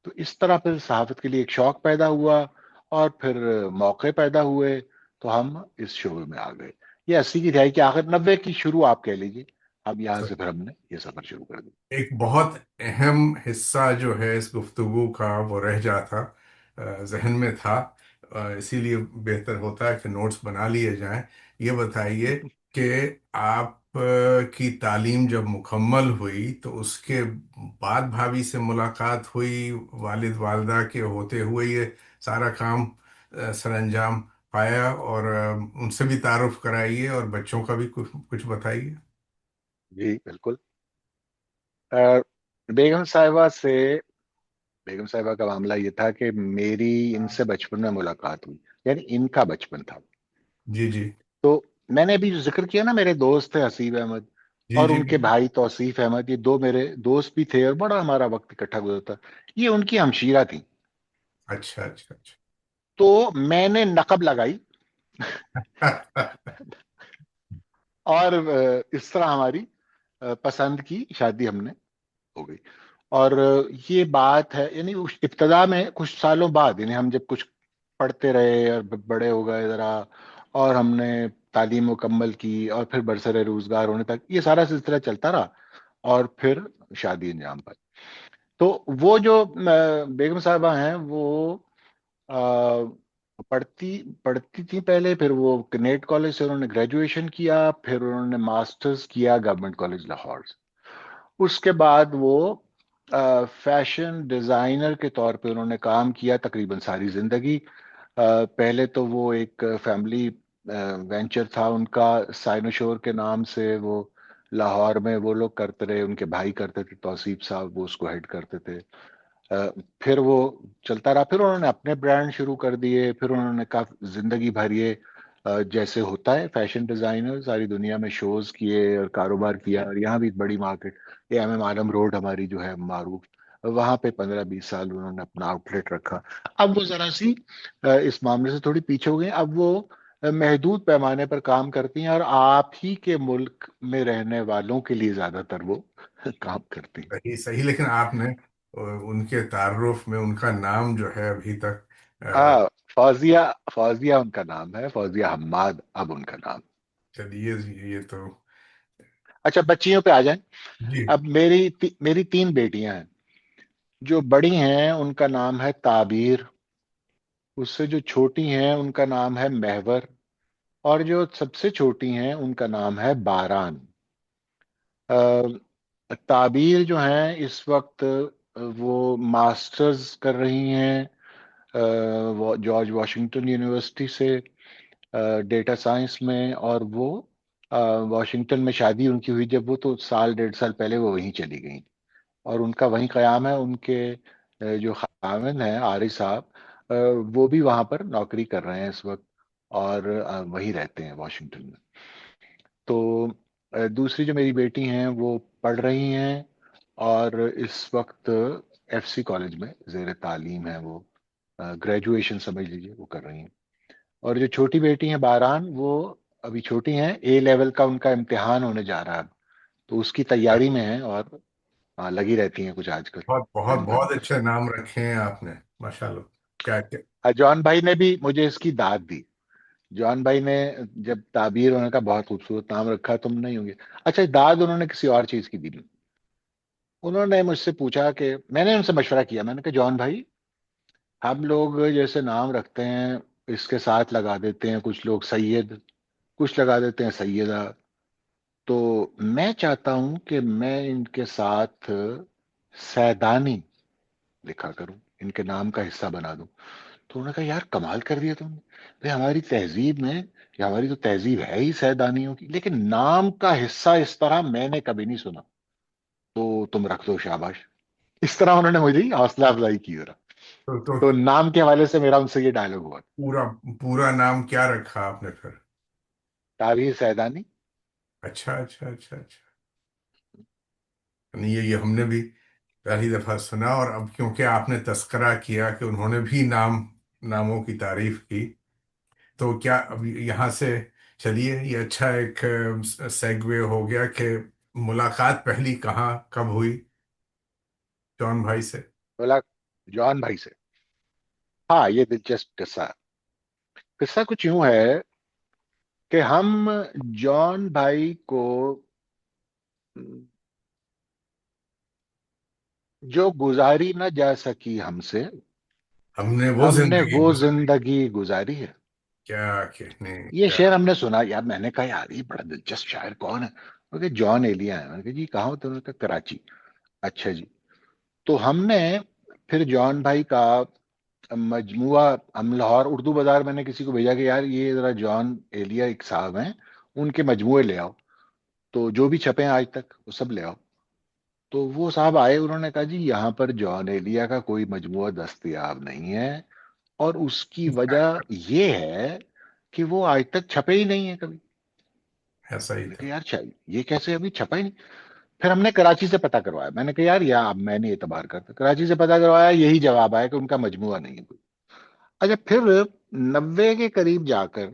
تو اس طرح پھر صحافت کے لیے ایک شوق پیدا ہوا، اور پھر موقع پیدا ہوئے، تو ہم اس شعبے میں آ گئے۔ یہ 80 کی دہائی کے آخر، 90 کی شروع آپ کہہ لیجیے، اب یہاں سے پھر ہم نے یہ سفر شروع کر دیا۔ ایک بہت اہم حصہ جو ہے اس گفتگو کا وہ رہ جاتا، ذہن میں تھا، اسی لیے بہتر ہوتا ہے کہ نوٹس بنا لیے جائیں۔ یہ بتائیے کہ آپ کی تعلیم جب مکمل ہوئی تو اس کے بعد بھابھی سے ملاقات ہوئی، والد والدہ کے ہوتے ہوئے یہ سارا کام سر انجام پایا، اور ان سے بھی تعارف کرائیے اور بچوں کا بھی کچھ کچھ بتائیے۔ جی بالکل۔ بیگم صاحبہ سے بیگم صاحبہ کا معاملہ یہ تھا کہ میری ان سے بچپن میں ملاقات ہوئی، یعنی ان کا بچپن تھا. جی جی تو میں نے ابھی جو ذکر کیا نا، میرے دوست تھے حسیب احمد جی اور جی ان کے جی۔ بھائی توصیف احمد، یہ دو میرے دوست بھی تھے اور بڑا ہمارا وقت اکٹھا گزرتا. یہ ان کی ہمشیرہ تھی. اچھا اچھا اچھا۔ تو میں نے نقب لگائی اور اس طرح ہماری پسند کی شادی ہم نے ہو گئی. اور یہ بات ہے، یعنی ابتدا میں کچھ سالوں بعد، یعنی ہم جب کچھ پڑھتے رہے اور بڑے ہو گئے ذرا، اور ہم نے تعلیم مکمل کی اور پھر برسر روزگار ہونے تک یہ سارا سلسلہ چلتا رہا، اور پھر شادی انجام پائی. تو وہ جو بیگم صاحبہ ہیں وہ آ، پڑھتی پڑھتی تھی پہلے، پھر وہ نیٹ کالج سے انہوں نے گریجویشن کیا، پھر انہوں نے ماسٹرز کیا گورنمنٹ کالج لاہور سے. اس کے بعد وہ فیشن ڈیزائنر کے طور پہ انہوں نے کام کیا تقریباً ساری زندگی. پہلے تو وہ ایک فیملی وینچر تھا ان کا، سائنوشور کے نام سے، وہ لاہور میں وہ لوگ کرتے رہے، ان کے بھائی کرتے تھے، توصیف صاحب وہ اس کو ہیڈ کرتے تھے. پھر وہ چلتا رہا، پھر انہوں نے اپنے برانڈ شروع کر دیے، پھر انہوں نے کافی زندگی بھر یہ جیسے ہوتا ہے فیشن ڈیزائنر ساری دنیا میں شوز کیے اور کاروبار کیا، اور یہاں بھی بڑی market, A M M Alam road ہماری جو ہے معروف، وہاں پہ 15-20 سال انہوں نے اپنا آؤٹ لیٹ رکھا. اب وہ ذرا سی اس معاملے سے تھوڑی پیچھے ہو گئی. اب وہ محدود پیمانے پر کام کرتی ہیں، اور آپ ہی کے ملک میں رہنے والوں کے لیے زیادہ تر وہ کام کرتی ہیں. صحیح صحیح، لیکن آپ نے ان کے تعارف میں ان کا نام جو ہے ابھی تک ہاں، فوزیہ، فوزیہ ان کا نام ہے، فوزیہ حماد اب ان کا نام. چلیے یہ تو اچھا، بچیوں پہ آ جائیں. جی۔ اب میری 3 بیٹیاں ہیں. جو بڑی ہیں ان کا نام ہے تعبیر، اس سے جو چھوٹی ہیں ان کا نام ہے محور، اور جو سب سے چھوٹی ہیں ان کا نام ہے باران. تعبیر جو ہیں اس وقت وہ ماسٹرز کر رہی ہیں وہ جارج واشنگٹن یونیورسٹی سے ڈیٹا سائنس میں. اور وہ واشنگٹن میں شادی ان کی ہوئی جب، وہ تو سال 1.5 سال پہلے وہ وہیں چلی گئیں، اور ان کا وہیں قیام ہے. ان کے جو خاوند ہیں عارف صاحب، وہ بھی وہاں پر نوکری کر رہے ہیں اس وقت، اور وہیں رہتے ہیں واشنگٹن میں. تو دوسری جو میری بیٹی ہیں وہ پڑھ رہی ہیں، اور اس وقت ایف سی کالج میں زیر تعلیم ہے وہ، گریجویشن سمجھ لیجیے وہ کر رہی ہیں. اور جو چھوٹی بیٹی ہیں باران، وہ ابھی چھوٹی ہیں، اے لیول کا ان کا امتحان ہونے جا رہا ہے، تو اس کی تیاری میں ہیں، اور لگی رہتی ہیں کچھ آج کل بہت بہت دن بھر. بہت اچھے نام رکھے ہیں آپ نے، ماشاء اللہ۔ کیا کیا۔ جان بھائی نے بھی مجھے اس کی داد دی. جان بھائی نے جب تعبیر ہونے کا بہت خوبصورت نام رکھا، تم نہیں ہوں گے. اچھا، داد انہوں نے کسی اور چیز کی دی. انہوں نے مجھ سے پوچھا کہ میں نے ان سے مشورہ کیا، میں نے کہا جان بھائی، ہم لوگ جیسے نام رکھتے ہیں اس کے ساتھ لگا دیتے ہیں کچھ لوگ سید، کچھ لگا دیتے ہیں سیدہ، تو میں چاہتا ہوں کہ میں ان کے ساتھ سیدانی لکھا کروں، ان کے نام کا حصہ بنا دوں. تو انہوں نے کہا یار کمال کر دیا تم نے بھائی، ہماری تہذیب میں، یا ہماری تو تہذیب ہے ہی سیدانیوں کی، لیکن نام کا حصہ اس طرح میں نے کبھی نہیں سنا، تو تم رکھ دو شاباش. اس طرح انہوں نے مجھے حوصلہ افزائی کی ذرا. تو تو نام کے حوالے سے میرا ان سے یہ ڈائلگ ہوا. پورا پورا نام کیا رکھا آپ نے پھر؟ تعبیر سیدانی. اچھا اچھا اچھا اچھا۔ نہیں، یہ ہم نے بھی پہلی دفعہ سنا، اور اب کیونکہ آپ نے تذکرہ کیا کہ انہوں نے بھی ناموں کی تعریف کی، تو کیا اب یہاں سے چلیے، یہ اچھا ایک سیگوے ہو گیا کہ ملاقات پہلی کہاں کب ہوئی جون بھائی سے؟ بولا جان بھائی سے. ہاں، یہ دلچسپ قصہ ہے. قصہ کچھ یوں ہے کہ ہم جان بھائی کو جو گزاری نہ جا سکی ہم سے، ہم نے وہ ہم نے زندگی وہ گزاری، زندگی گزاری ہے. کیا کہنے یہ کیا۔ شعر ہم نے سنا یار، میں نے کہا یار یہ بڑا دلچسپ شاعر کون ہے؟ وہ کہ جان ایلیا ہے. میں نے کہا جی کہاں ہوتے؟ انہوں نے کہا کراچی. اچھا جی. تو ہم نے پھر جان بھائی کا مجموعہ، ہم لاہور اردو بازار، میں نے کسی کو بھیجا کہ یار یہ ذرا جان ایلیا ایک صاحب ہیں، ان کے مجموعے لے آؤ، تو جو بھی چھپے ہیں آج تک وہ سب لے آؤ. تو وہ صاحب آئے، انہوں نے کہا جی یہاں پر جان ایلیا کا کوئی مجموعہ دستیاب نہیں ہے، اور اس کی وجہ یہ ہے کہ وہ آج تک چھپے ہی نہیں ہے کبھی۔ ایسا میں ہی نے تھا۔ کہا یار یہ کیسے ابھی چھپا ہی نہیں؟ پھر ہم نے کراچی سے پتہ کروایا، میں نے کہا یار اب میں نہیں اعتبار کرتا، کراچی سے پتہ کروایا، یہی جواب آیا کہ ان کا مجموعہ نہیں ہے کوئی۔ اچھا پھر 90 کے قریب جا کر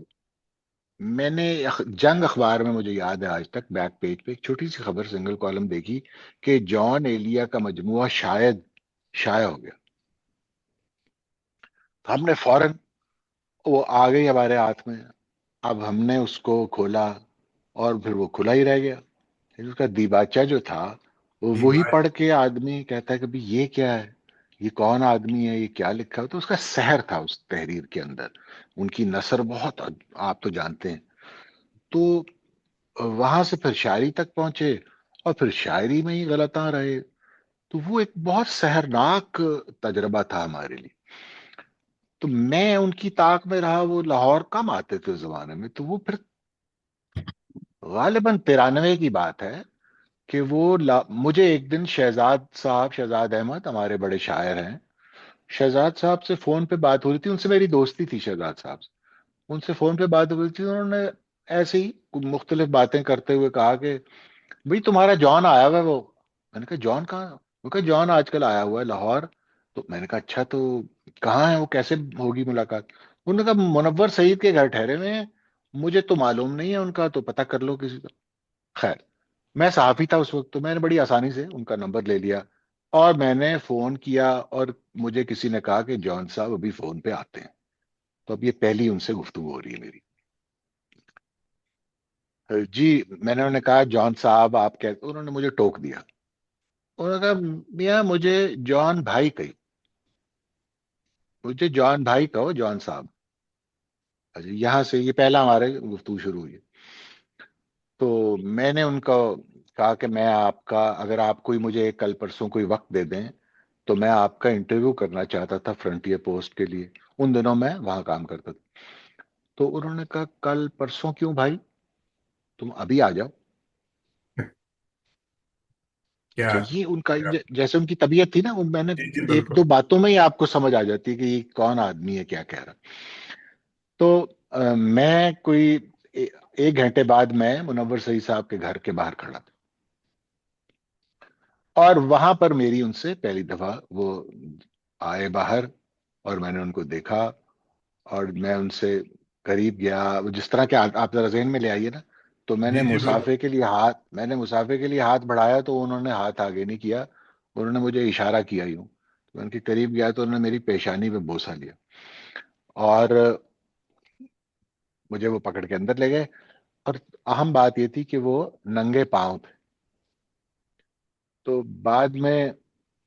میں نے جنگ اخبار میں، مجھے یاد ہے آج تک، بیک پیج پہ ایک چھوٹی سی خبر سنگل کالم دیکھی کہ جان ایلیا کا مجموعہ شاید شائع ہو گیا۔ تو ہم نے فوراً، وہ آ گئی ہمارے ہاتھ میں، اب ہم نے اس کو کھولا، اور پھر وہ کھلا ہی رہ گیا۔ پھر اس کا دیباچہ جو تھا، وہ جی وہی بات۔ پڑھ کے آدمی کہتا ہے کہ بھی یہ کیا ہے، یہ کون آدمی ہے، یہ کیا لکھا ہو؟ تو اس کا سحر تھا اس تحریر کے اندر، ان کی نثر بہت، آپ تو جانتے ہیں۔ تو وہاں سے پھر شاعری تک پہنچے، اور پھر شاعری میں ہی غلطاں رہے۔ تو وہ ایک بہت سحرناک تجربہ تھا ہمارے لیے۔ تو میں ان کی طاق میں رہا، وہ لاہور کم آتے تھے اس زمانے میں، تو وہ پھر غالباً 93 کی بات ہے کہ مجھے ایک دن شہزاد صاحب، شہزاد احمد ہمارے بڑے شاعر ہیں، شہزاد صاحب سے فون پہ بات ہو رہی تھی، ان سے میری دوستی تھی شہزاد صاحب سے، ان سے فون پہ بات ہو رہی تھی، انہوں نے ایسے ہی مختلف باتیں کرتے ہوئے کہا کہ بھئی تمہارا جان آیا ہوا ہے وہ۔ میں نے کہا جان کہاں؟ وہ کہا جان آج کل آیا ہوا ہے لاہور۔ تو میں نے کہا اچھا، تو کہاں ہے وہ، کیسے ہوگی ملاقات؟ انہوں نے کہا منور سعید کے گھر ٹھہرے ہوئے ہیں، مجھے تو معلوم نہیں ہے ان کا، تو پتہ کر لو کسی کا۔ خیر، میں صحافی تھا اس وقت، تو میں نے بڑی آسانی سے ان کا نمبر لے لیا، اور میں نے فون کیا، اور مجھے کسی نے کہا کہ جان صاحب ابھی فون پہ آتے ہیں۔ تو اب یہ پہلی ان سے گفتگو ہو رہی ہے میری۔ جی، میں نے انہوں نے کہا جان صاحب آپ کہتے، انہوں نے مجھے ٹوک دیا، انہوں نے کہا میاں مجھے جان بھائی کہی، مجھے جان بھائی کہو، جان صاحب۔ اچھا، یہاں سے یہ پہلا ہمارے گفتگو شروع ہوئی ہے۔ تو میں نے ان کو کہا کہ میں آپ کا، اگر آپ کوئی مجھے کل پرسوں کوئی وقت دے دیں تو میں آپ کا انٹرویو کرنا چاہتا تھا فرنٹیئر پوسٹ کے لیے، ان دنوں میں وہاں کام کرتا تھا۔ تو انہوں نے کہا کل پرسوں کیوں بھائی، تم ابھی آ جاؤ۔ کیا؟ اچھا، یہ ان کا کیا؟ جیسے ان کی طبیعت تھی نا، وہ میں نے جی جی ایک بالکل۔ دو باتوں میں ہی آپ کو سمجھ آ جاتی ہے کہ یہ کون آدمی ہے، کیا کہہ رہا۔ تو میں کوئی ایک گھنٹے بعد میں منور سعید صاحب کے گھر کے باہر کھڑا تھا، اور وہاں پر میری ان سے پہلی دفعہ وہ آئے باہر، اور میں نے ان کو دیکھا، اور میں ان سے قریب گیا، جس طرح کہ آپ ذرا ذہن میں لے آئیے نا۔ تو میں جی نے جی بالکل۔ مسافے کے لیے ہاتھ، بڑھایا، تو انہوں نے ہاتھ آگے نہیں کیا، انہوں نے مجھے اشارہ کیا یوں، تو میں ان کے قریب گیا تو انہوں نے میری پیشانی پہ بوسہ لیا، اور مجھے وہ پکڑ کے اندر لے گئے، اور اہم بات یہ تھی کہ وہ ننگے پاؤں تھے۔ تو بعد میں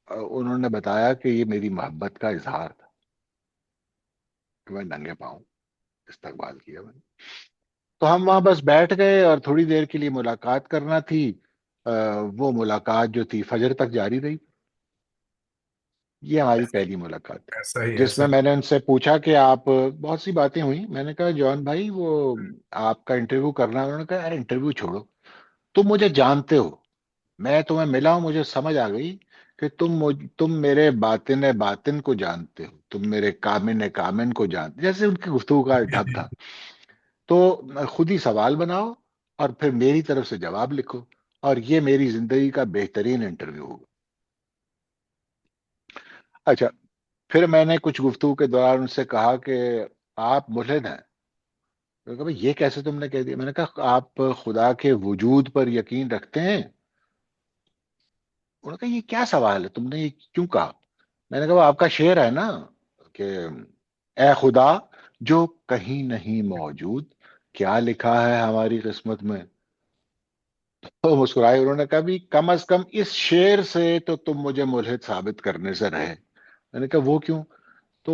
انہوں نے بتایا کہ یہ میری محبت کا اظہار تھا کہ میں ننگے پاؤں استقبال کیا میں نے۔ تو ہم وہاں بس بیٹھ گئے، اور تھوڑی دیر کے لیے ملاقات کرنا تھی، وہ ملاقات جو تھی فجر تک جاری رہی۔ یہ ہماری ایسا پہلی ملاقات تھی، ایسا ہی جس ایسا میں ہی۔ میں نے ان سے پوچھا کہ آپ، بہت سی باتیں ہوئی، میں نے کہا جان بھائی وہ آپ کا انٹرویو کرنا ہے۔ انہوں نے کہا یار انٹرویو چھوڑو، تم مجھے جانتے ہو، میں تمہیں ملا ہوں، مجھے سمجھ آ گئی کہ تم میرے باطن باطن کو جانتے ہو، تم میرے کامن کامن کو جانتے، جیسے ان کی گفتگو کا جی ڈھب جی۔ تھا۔ تو خود ہی سوال بناؤ، اور پھر میری طرف سے جواب لکھو، اور یہ میری زندگی کا بہترین انٹرویو ہوگا۔ اچھا، پھر میں نے کچھ گفتگو کے دوران ان سے کہا کہ آپ ملحد ہیں۔ انہوں نے کہا بھئی یہ کیسے تم نے کہہ دیا؟ میں نے کہا آپ خدا کے وجود پر یقین رکھتے ہیں؟ انہوں نے کہا یہ کیا سوال ہے، تم نے یہ کیوں کہا؟ میں نے کہا وہ آپ کا شعر ہے نا کہ اے خدا جو کہیں نہیں موجود، کیا لکھا ہے ہماری قسمت میں؟ تو مسکرائے، انہوں نے کہا بھی کم از کم اس شعر سے تو تم مجھے ملحد ثابت کرنے سے رہے۔ میں نے کہا وہ کیوں؟ تو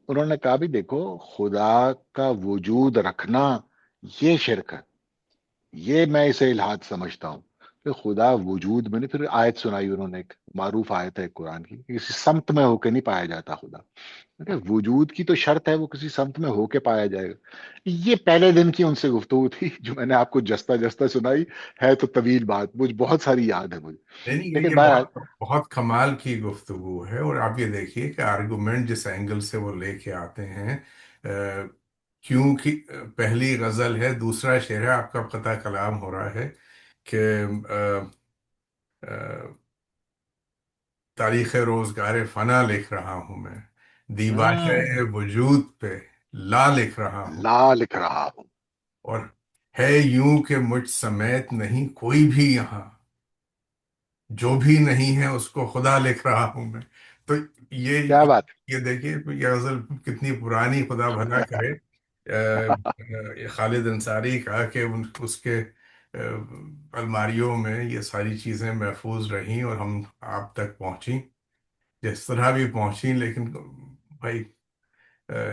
انہوں نے کہا بھی دیکھو، خدا کا وجود رکھنا یہ شرک ہے، یہ میں اسے الحاد سمجھتا ہوں کہ خدا وجود میں نہیں۔ پھر آیت سنائی انہوں نے، ایک معروف آیت ہے قرآن کی کہ کسی سمت میں ہو کے نہیں پایا جاتا خدا۔ ارے وجود کی تو شرط ہے وہ کسی سمت میں ہو کے پایا جائے گا. یہ پہلے دن کی ان سے گفتگو تھی جو میں نے آپ کو جستا جستا سنائی. ہے تو طویل بات، مجھے بہت ساری یاد ہے مجھے. نہیں نہیں، لیکن یہ بہرحال. بہت بہت کمال کی گفتگو ہے، اور آپ یہ دیکھیے کہ آرگومنٹ جس اینگل سے وہ لے کے آتے ہیں، کیونکہ پہلی غزل ہے، دوسرا شعر ہے، آپ کا قطع کلام ہو رہا ہے کہ آ، تاریخ روزگار فنا لکھ رہا ہوں میں، دیباچہ ہوں، وجود پہ لا لکھ رہا ہوں، لا لکھ رہا ہوں. اور ہے یوں کہ مجھ سمیت نہیں کوئی بھی یہاں، جو بھی نہیں ہے اس کو خدا لکھ رہا ہوں میں. تو یہ کیا بات یہ دیکھیے یہ غزل کتنی پرانی، خدا بھلا کرے. یہ خالد انصاری کا کہ اس کے الماریوں میں یہ ساری چیزیں محفوظ رہیں اور ہم آپ تک پہنچیں جس طرح بھی پہنچیں، لیکن بھائی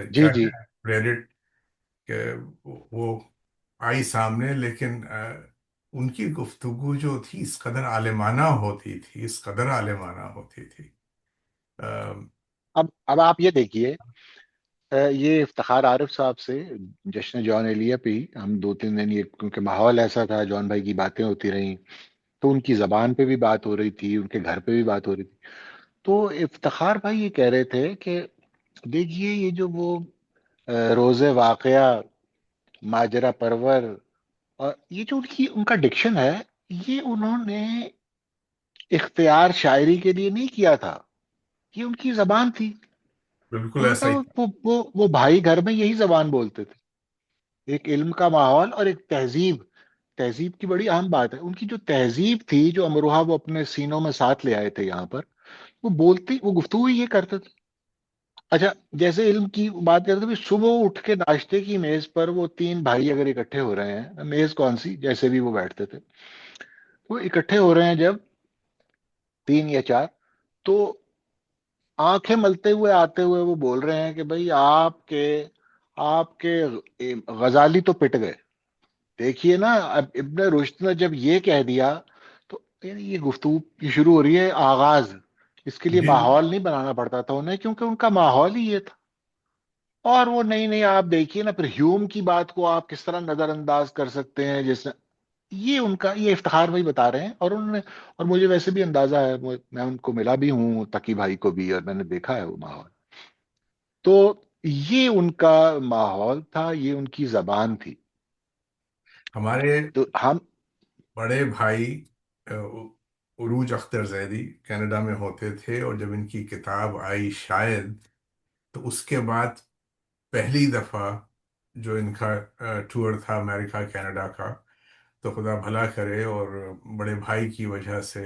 جی کیا جی. کریڈٹ کہ وہ آئی سامنے، لیکن ان کی گفتگو جو تھی اس قدر عالمانہ ہوتی تھی، اس قدر عالمانہ ہوتی تھی. آ، اب آپ یہ دیکھیے، یہ افتخار عارف صاحب سے جشن جان ایلیا پہ ہی ہم 2 3 دن، یہ کیونکہ ماحول ایسا تھا، جان بھائی کی باتیں ہوتی رہیں، تو ان کی زبان پہ بھی بات ہو رہی تھی، ان کے گھر پہ بھی بات ہو رہی تھی. تو افتخار بھائی یہ کہہ رہے تھے کہ دیکھیے یہ جو وہ روز واقعہ، ماجرا پرور، اور یہ جو ان کا ڈکشن ہے، یہ انہوں نے اختیار شاعری کے لیے نہیں کیا تھا، یہ ان کی زبان تھی. بالکل انہوں نے ایسا ہی. کہا وہ بھائی گھر میں یہی زبان بولتے تھے. ایک علم کا ماحول اور ایک تہذیب. تہذیب کی بڑی اہم بات ہے، ان کی جو تہذیب تھی، جو امروہہ وہ اپنے سینوں میں ساتھ لے آئے تھے یہاں پر، وہ بولتی، وہ گفتگو یہ کرتے تھے. اچھا، جیسے علم کی بات کرتے تھے، صبح اٹھ کے ناشتے کی میز پر وہ 3 بھائی اگر اکٹھے ہو رہے ہیں، میز کون سی، جیسے بھی وہ بیٹھتے تھے، وہ اکٹھے ہو رہے ہیں جب 3 یا 4، تو آنکھیں ملتے ہوئے آتے ہوئے وہ بول رہے ہیں کہ بھائی آپ کے غزالی تو پٹ گئے. دیکھیے نا، اب ابن رشد نے جب یہ کہہ دیا تو یعنی یہ گفتگو کی شروع ہو رہی ہے، آغاز. اس کے لیے جی جی. ماحول نہیں بنانا پڑتا تھا انہیں، کیونکہ ان کا ماحول ہی یہ تھا. اور وہ نہیں نہیں، آپ دیکھیے نا، پھر ہیوم کی بات کو آپ کس طرح نظر انداز کر سکتے ہیں، جس نے یہ ان کا، یہ افتخار بھائی بتا رہے ہیں، اور انہوں نے، اور مجھے ویسے بھی اندازہ ہے، میں ان کو ملا بھی ہوں، تقی بھائی کو بھی، اور میں نے دیکھا ہے وہ ماحول. تو یہ ان کا ماحول تھا، یہ ان کی زبان تھی. ہمارے تو ہم. بڑے بھائی عروج اختر زیدی کینیڈا میں ہوتے تھے، اور جب ان کی کتاب آئی شاید، تو اس کے بعد پہلی دفعہ جو ان کا ٹور تھا امریکہ کینیڈا کا، تو خدا بھلا کرے اور بڑے بھائی کی وجہ سے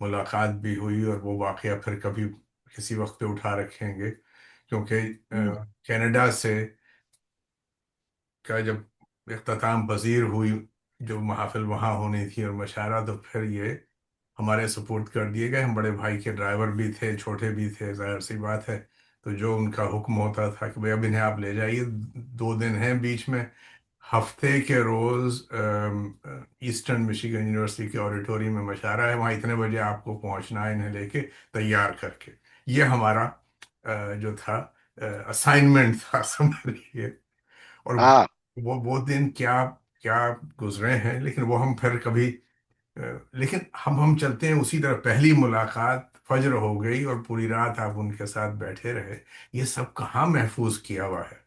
ملاقات بھی ہوئی، اور وہ واقعہ پھر کبھی کسی وقت پہ اٹھا رکھیں گے، کیونکہ کینیڈا سے کا جب اختتام پذیر ہوئی جو محافل وہاں ہونی تھی اور مشاعرہ، تو پھر یہ ہمارے سپورٹ کر دیے گئے. ہم بڑے بھائی کے ڈرائیور بھی تھے، چھوٹے بھی تھے، ظاہر سی بات ہے. تو جو ان کا حکم ہوتا تھا کہ بھئی اب انہیں آپ لے جائیے، 2 دن ہیں بیچ میں، ہفتے کے روز ایسٹرن مشیگن یونیورسٹی کے آڈیٹوریم میں مشاعرہ ہے، وہاں اتنے بجے آپ کو پہنچنا ہے انہیں لے کے تیار کر کے. یہ ہمارا جو تھا اسائنمنٹ تھا، سمجھ. اور ہاں. وہ دن کیا کیا گزرے ہیں، لیکن وہ ہم پھر کبھی لیکن ہم چلتے ہیں اسی طرح. پہلی ملاقات فجر ہو گئی اور پوری رات آپ ان کے ساتھ بیٹھے رہے. یہ سب کہاں محفوظ کیا ہوا ہے؟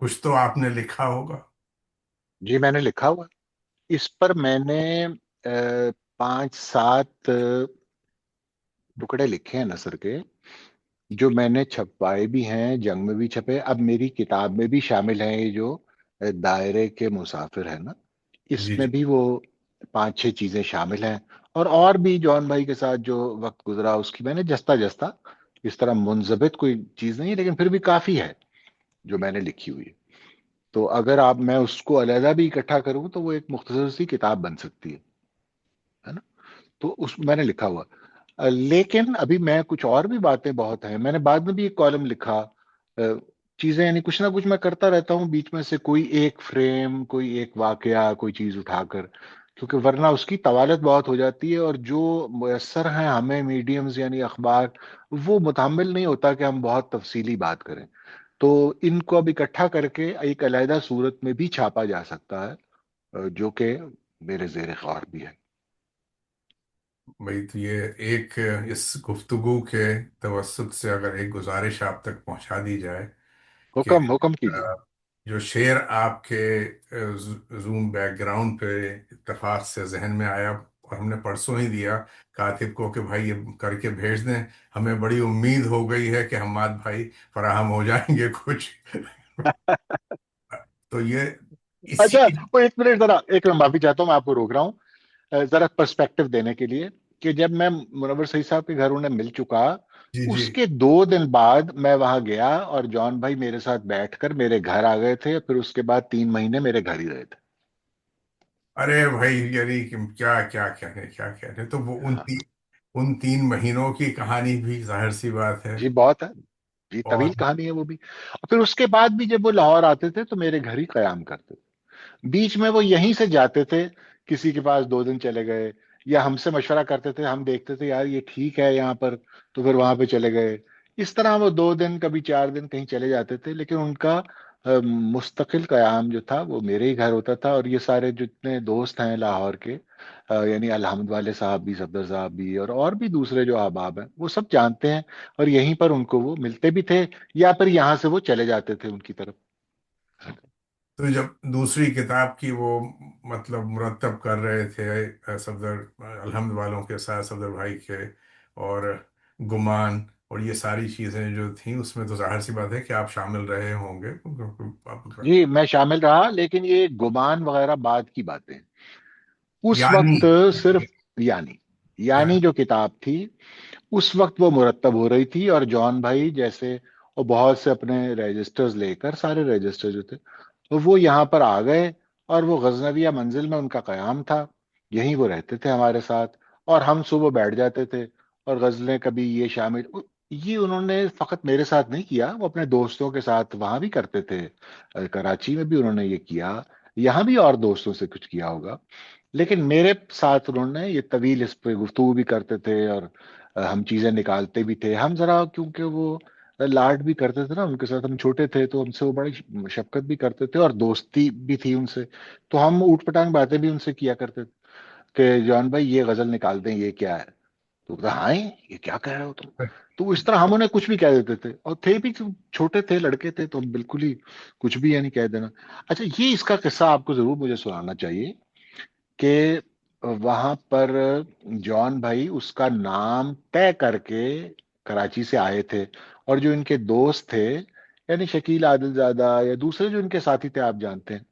کچھ تو آپ نے لکھا ہوگا. جی میں نے لکھا ہوا. اس پر میں نے 5 7 ٹکڑے لکھے ہیں نثر کے، جو میں نے چھپائے بھی ہیں، جنگ میں بھی چھپے، اب میری کتاب میں بھی شامل ہیں. یہ جو دائرے کے مسافر ہے نا، اس جی میں جی. بھی وہ 5 6 چیزیں شامل ہیں. اور بھی جون بھائی کے ساتھ جو وقت گزرا، اس کی میں نے جستا جستا، اس طرح منضبط کوئی چیز نہیں ہے، لیکن پھر بھی کافی ہے جو میں نے لکھی ہوئی ہے. تو اگر آپ، میں اس کو علیحدہ بھی اکٹھا کروں تو وہ ایک مختصر سی کتاب بن سکتی ہے نا. تو اس میں نے لکھا ہوا. لیکن ابھی میں کچھ اور بھی باتیں بہت ہیں، میں نے بعد میں بھی ایک کالم لکھا. چیزیں یعنی کچھ نہ کچھ میں کرتا رہتا ہوں بیچ میں سے، کوئی ایک فریم، کوئی ایک واقعہ، کوئی چیز اٹھا کر. کیونکہ ورنہ اس کی طوالت بہت ہو جاتی ہے، اور جو میسر ہیں ہمیں میڈیمز یعنی اخبار، وہ متحمل نہیں ہوتا کہ ہم بہت تفصیلی بات کریں. تو ان کو اب اکٹھا کر کے ایک علیحدہ صورت میں بھی چھاپا جا سکتا ہے، جو کہ میرے زیر غور بھی ہے. بھائی تو یہ ایک اس گفتگو کے توسط سے اگر ایک گزارش آپ تک پہنچا دی جائے کہ حکم حکم کیجیے. جو شعر آپ کے زوم بیک گراؤنڈ پہ اتفاق سے ذہن میں آیا اور ہم نے پرسوں ہی دیا کاتب کو کہ بھائی یہ کر کے بھیج دیں، ہمیں بڑی امید ہو گئی ہے کہ حماد بھائی فراہم ہو جائیں گے کچھ تو یہ اچھا، اسی وہ ایک منٹ ذرا، ایک میں معافی چاہتا ہوں، میں آپ کو روک رہا ہوں ذرا پرسپیکٹو دینے کے لیے. کہ جب میں منور سعید صاحب کے گھر انہیں مل چکا، جی جی، اس کے 2 دن بعد میں وہاں گیا اور جان بھائی میرے ساتھ بیٹھ کر میرے گھر آ گئے تھے، پھر اس کے بعد 3 مہینے میرے گھر ہی رہے تھے. ارے بھائی یعنی کہ کیا کیا کہنے کیا کہنے، تو وہ ہاں ان 3 مہینوں کی کہانی بھی ظاہر سی بات ہے. جی، بہت ہے. جی اور طویل کہانی ہے وہ بھی. اور پھر اس کے بعد بھی جب وہ لاہور آتے تھے تو میرے گھر ہی قیام کرتے تھے. بیچ میں وہ یہیں سے جاتے تھے، کسی کے پاس 2 دن چلے گئے، یا ہم سے مشورہ کرتے تھے، ہم دیکھتے تھے یار یہ ٹھیک ہے یہاں پر، تو پھر وہاں پہ چلے گئے. اس طرح وہ 2 دن کبھی 4 دن کہیں چلے جاتے تھے، لیکن ان کا مستقل قیام جو تھا وہ میرے ہی گھر ہوتا تھا. اور یہ سارے جتنے دوست ہیں لاہور کے، یعنی الحمد والے صاحب بھی، صفدر صاحب بھی، اور بھی دوسرے جو احباب ہیں، وہ سب جانتے ہیں. اور یہیں پر ان کو وہ ملتے بھی تھے، یا پھر یہاں سے وہ چلے جاتے تھے ان کی طرف. تو جب دوسری کتاب کی وہ مطلب مرتب کر رہے تھے صفدر الحمد والوں کے ساتھ صفدر بھائی کے، اور گمان اور یہ ساری چیزیں جو تھیں، اس میں تو ظاہر سی بات ہے کہ آپ شامل رہے ہوں گے. جی میں شامل رہا، لیکن یہ گمان وغیرہ بعد کی باتیں. اس وقت یعنی صرف یعنی یعنی جو کتاب تھی اس وقت وہ مرتب ہو رہی تھی، اور جان بھائی جیسے وہ بہت سے اپنے رجسٹرز لے کر، سارے رجسٹر جو تھے وہ یہاں پر آ گئے. اور وہ غزنویہ منزل میں ان کا قیام تھا، یہیں وہ رہتے تھے ہمارے ساتھ. اور ہم صبح بیٹھ جاتے تھے اور غزلیں کبھی یہ شامل، یہ انہوں نے فقط میرے ساتھ نہیں کیا، وہ اپنے دوستوں کے ساتھ وہاں بھی کرتے تھے. کراچی میں بھی انہوں نے یہ کیا، یہاں بھی اور دوستوں سے کچھ کیا ہوگا. لیکن میرے ساتھ انہوں نے یہ طویل اس پہ گفتگو بھی کرتے تھے، اور ہم چیزیں نکالتے بھی تھے. ہم ذرا کیونکہ وہ لاڈ بھی کرتے تھے نا ان کے ساتھ، ہم چھوٹے تھے تو ہم سے وہ بڑی شفقت بھی کرتے تھے اور دوستی بھی تھی ان سے. تو ہم اوٹ پٹانگ باتیں بھی ان سے کیا کرتے تھے کہ جان بھائی یہ غزل نکال دیں، یہ کیا ہے؟ تو کہا ہاں یہ کیا کہہ رہے ہو تم؟ تو اس طرح ہم انہیں کچھ بھی کہہ دیتے تھے، اور تھے بھی چھوٹے تھے، لڑکے تھے، تو ہم بالکل ہی کچھ بھی یعنی کہہ دینا. اچھا، یہ اس کا قصہ آپ کو ضرور مجھے سنانا چاہیے کہ وہاں پر جان بھائی اس کا نام طے کر کے کراچی سے آئے تھے. اور جو ان کے دوست تھے، یعنی شکیل عادل زادہ یا دوسرے جو ان کے ساتھی تھے، آپ جانتے ہیں،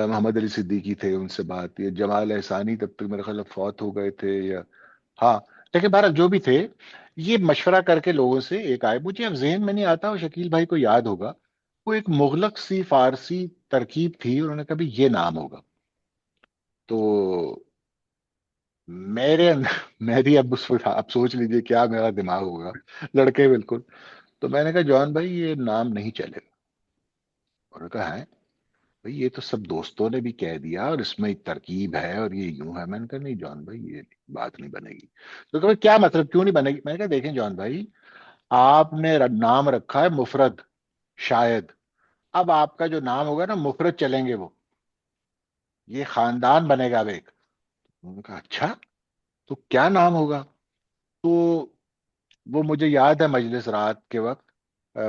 محمد علی صدیقی تھے، ان سے بات، یہ جمال احسانی تب تک میرے خیال میں فوت ہو گئے تھے، یا ہاں. لیکن بہرحال جو بھی تھے، یہ مشورہ کر کے لوگوں سے ایک آئے. مجھے اب ذہن میں نہیں آتا، اور شکیل بھائی کو یاد ہوگا، وہ ایک مغلق سی فارسی ترکیب تھی، انہوں نے کہا بھی یہ نام ہوگا. تو میرے میں بھی اب اس وقت اب سوچ لیجئے کیا میرا دماغ ہوگا، لڑکے بالکل. تو میں نے کہا جان بھائی یہ نام نہیں چلے گا. انہوں نے کہا ہے بھائی یہ تو سب دوستوں نے بھی کہہ دیا، اور اس میں ایک ترکیب ہے، اور یہ یوں ہے. میں نے کہا نہیں جان بھائی یہ بات نہیں بنے گی. تو کہ کیا مطلب کیوں نہیں بنے گی؟ میں نے کہا دیکھیں جان بھائی، آپ نے نام رکھا ہے مفرد، شاید اب آپ کا جو نام ہوگا نا مفرد چلیں گے وہ، یہ خاندان بنے گا اب ایک. انہوں نے کہا اچھا تو کیا نام ہوگا؟ تو وہ مجھے یاد ہے مجلس رات کے وقت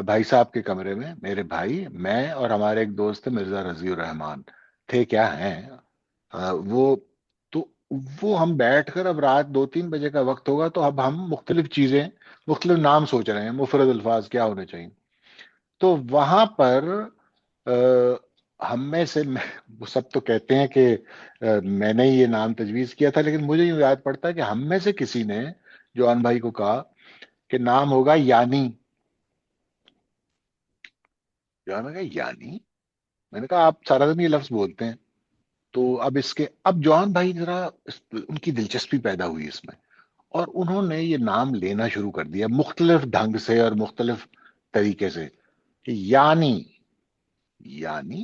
بھائی صاحب کے کمرے میں میرے بھائی، میں اور ہمارے ایک دوست مرزا رضی الرحمان تھے، کیا ہیں وہ. تو وہ ہم بیٹھ کر اب رات 2-3 بجے کا وقت ہوگا، تو اب ہم مختلف چیزیں، مختلف نام سوچ رہے ہیں، مفرد الفاظ کیا ہونے چاہیے. تو وہاں پر ہم میں سے وہ سب تو کہتے ہیں کہ میں نے ہی یہ نام تجویز کیا تھا، لیکن مجھے یوں یاد پڑتا ہے کہ ہم میں سے کسی نے جوان بھائی کو کہا کہ نام ہوگا یعنی. جوان بھائی کہا یعنی؟ میں نے کہا آپ سارا دن یہ لفظ بولتے ہیں، تو اب اس کے اب جوان بھائی ذرا ان کی دلچسپی پیدا ہوئی اس میں، اور انہوں نے یہ نام لینا شروع کر دیا مختلف ڈھنگ سے اور مختلف طریقے سے کہ یعنی. یعنی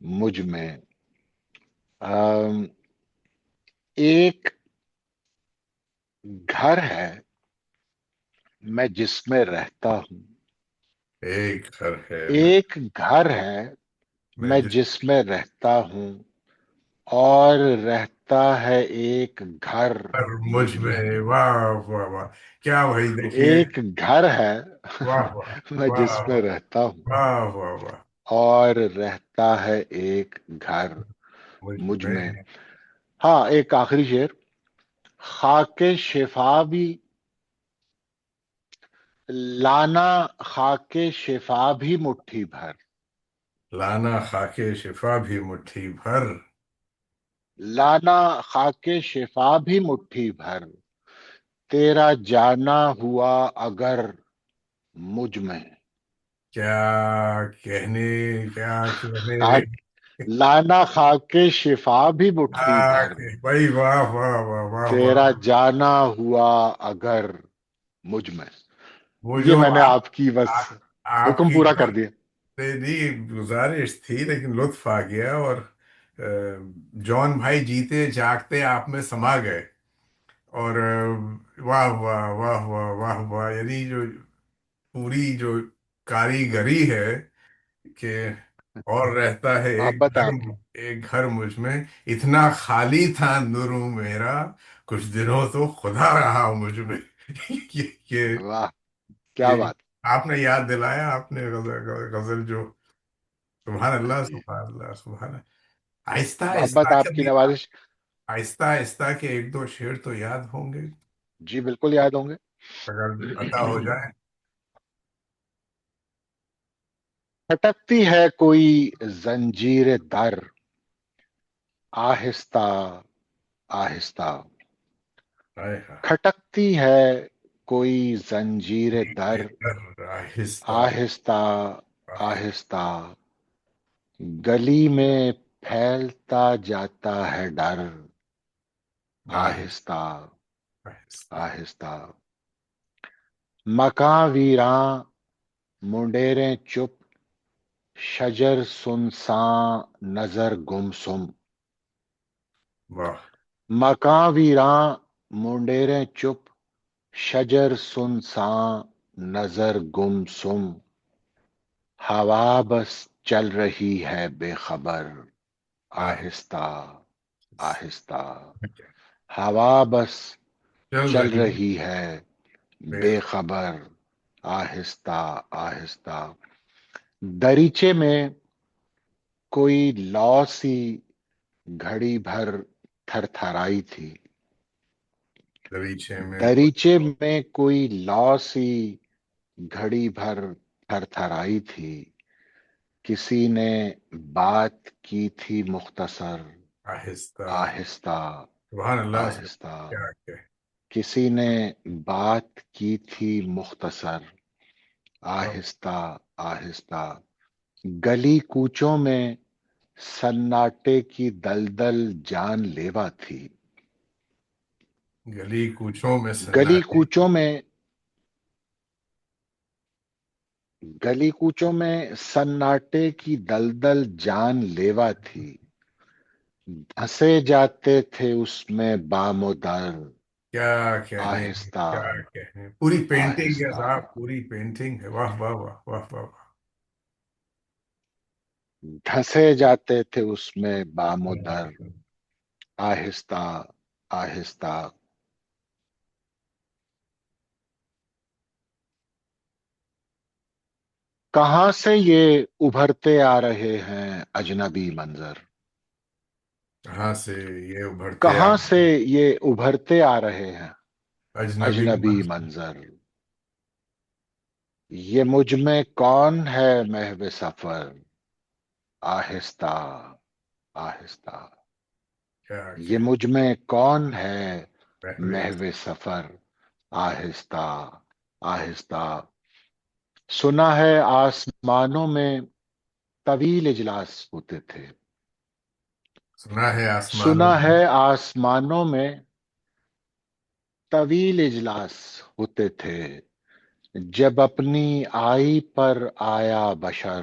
مجھ میں آم، ایک گھر ہے میں جس میں رہتا ہوں. ایک گھر ہے میں ایک گھر ہے میں میں جس جس میں رہتا ہوں، اور رہتا ہے ایک گھر پر مجھ مجھ میں. میں، واہ واہ واہ، کیا بھائی دیکھیے، ایک گھر ہے واہ واہ میں واہ جس میں رہتا ہوں، واہ واہ واہ، اور رہتا ہے ایک گھر مجھ مجھ میں، میں. ہاں، ایک آخری شعر. خاک شفا بھی لانا، خاک شفا بھی مٹھی بھر. لانا خاک شفا بھی مٹھی بھر. لانا خاک شفا بھی مٹھی بھر، تیرا جانا ہوا اگر مجھ میں. کہنے کیا کہنے، خاک لانا خاک شفا بھی مٹھی بھر، بھائی واہ واہ واہ واہ واہ. تیرا جانا ہوا اگر مجھ میں. وہ یہ جو میں نے آپ کی بس آپ آپ حکم کی پورا جو کر دیا. نہیں گزارش تھی لیکن لطف آ گیا، اور جون بھائی جیتے جاگتے آپ میں سما گئے. اور واہ واہ واہ واہ واہ واہ، یعنی جو پوری جو کاریگری ہے کہ اور رہتا ہے آپ ایک بتائیں گھر، آپ کی. ایک گھر مجھ میں، اتنا خالی تھا نوروں میرا، کچھ دنوں تو خدا رہا مجھ میں. یہ واہ، کیا یہ بات. آپ نے یاد دلایا، آپ نے غزل جو، سبحان اللہ سبحان اللہ سبحان اللہ. آہستہ محبت آہستہ آپ کی کبھی، نوازش. آہستہ آہستہ کے ایک دو شعر تو یاد ہوں گے جی بالکل یاد ہوں گے. اگر عطا ہو جائے. کھٹکتی ہے کوئی زنجیر در، آہستہ آہستہ. ہائے ہائے، کھٹکتی ہے کوئی زنجیر در، آہستہ آہستہ آہستہ، آہستہ. گلی میں پھیلتا جاتا ہے ڈر، آہستہ آہستہ آہستہ. آہستہ. مکاں ویراں منڈیریں چپ، شجر سنساں نظر گمسم. واہ مکاں ویراں منڈیریں چپ، شجر سنساں نظر گمسم. ہوا بس چل رہی ہے بے خبر، آہستہ، آہستہ آہستہ. ہوا بس چل چل رہی رہی ہے بے بے خبر، آہستہ آہستہ. دریچے میں کوئی لو سی گھڑی بھر تھر تھرائی تھی. دریچے میں کوئی. دریچے میں کوئی لو سی گھڑی بھر تھر تھرائی تھی. کسی نے بات کی تھی مختصر، آہستہ، آہستہ سبحان اللہ آہستہ. کیا کہ کسی نے بات کی تھی مختصر، آہستہ آہستہ. گلی کوچوں میں سناٹے کی دلدل جان لیوا تھی. گلی کوچوں میں گلی سناٹے. کوچوں میں گلی کوچوں میں سناٹے کی دلدل جان لیوا تھی. دھسے جاتے تھے اس میں بام و در، کیا کہنے، آہستہ کیا کہنے، پوری پینٹنگ ہے آہستہ. صاحب، پوری پینٹنگ ہے، واہ واہ واہ واہ واہ واہ. دھسے جاتے تھے اس میں بام و در، آہستہ آہستہ. کہاں سے یہ ابھرتے آ رہے ہیں اجنبی منظر. کہاں سے یہ ابھرتے آ کہاں سے یہ ابھرتے آ رہے ہیں اجنبی اجنبی منظر. منظر. یہ مجھ میں کون ہے محو سفر، آہستہ آہستہ. کیا یہ کہ مجھ میں کون ہے بہویں. محو سفر، آہستہ آہستہ. سنا ہے آسمانوں میں طویل اجلاس ہوتے تھے. سنا ہے آسمانوں سنا میں. ہے آسمانوں میں طویل اجلاس ہوتے تھے، جب اپنی آئی پر آیا بشر،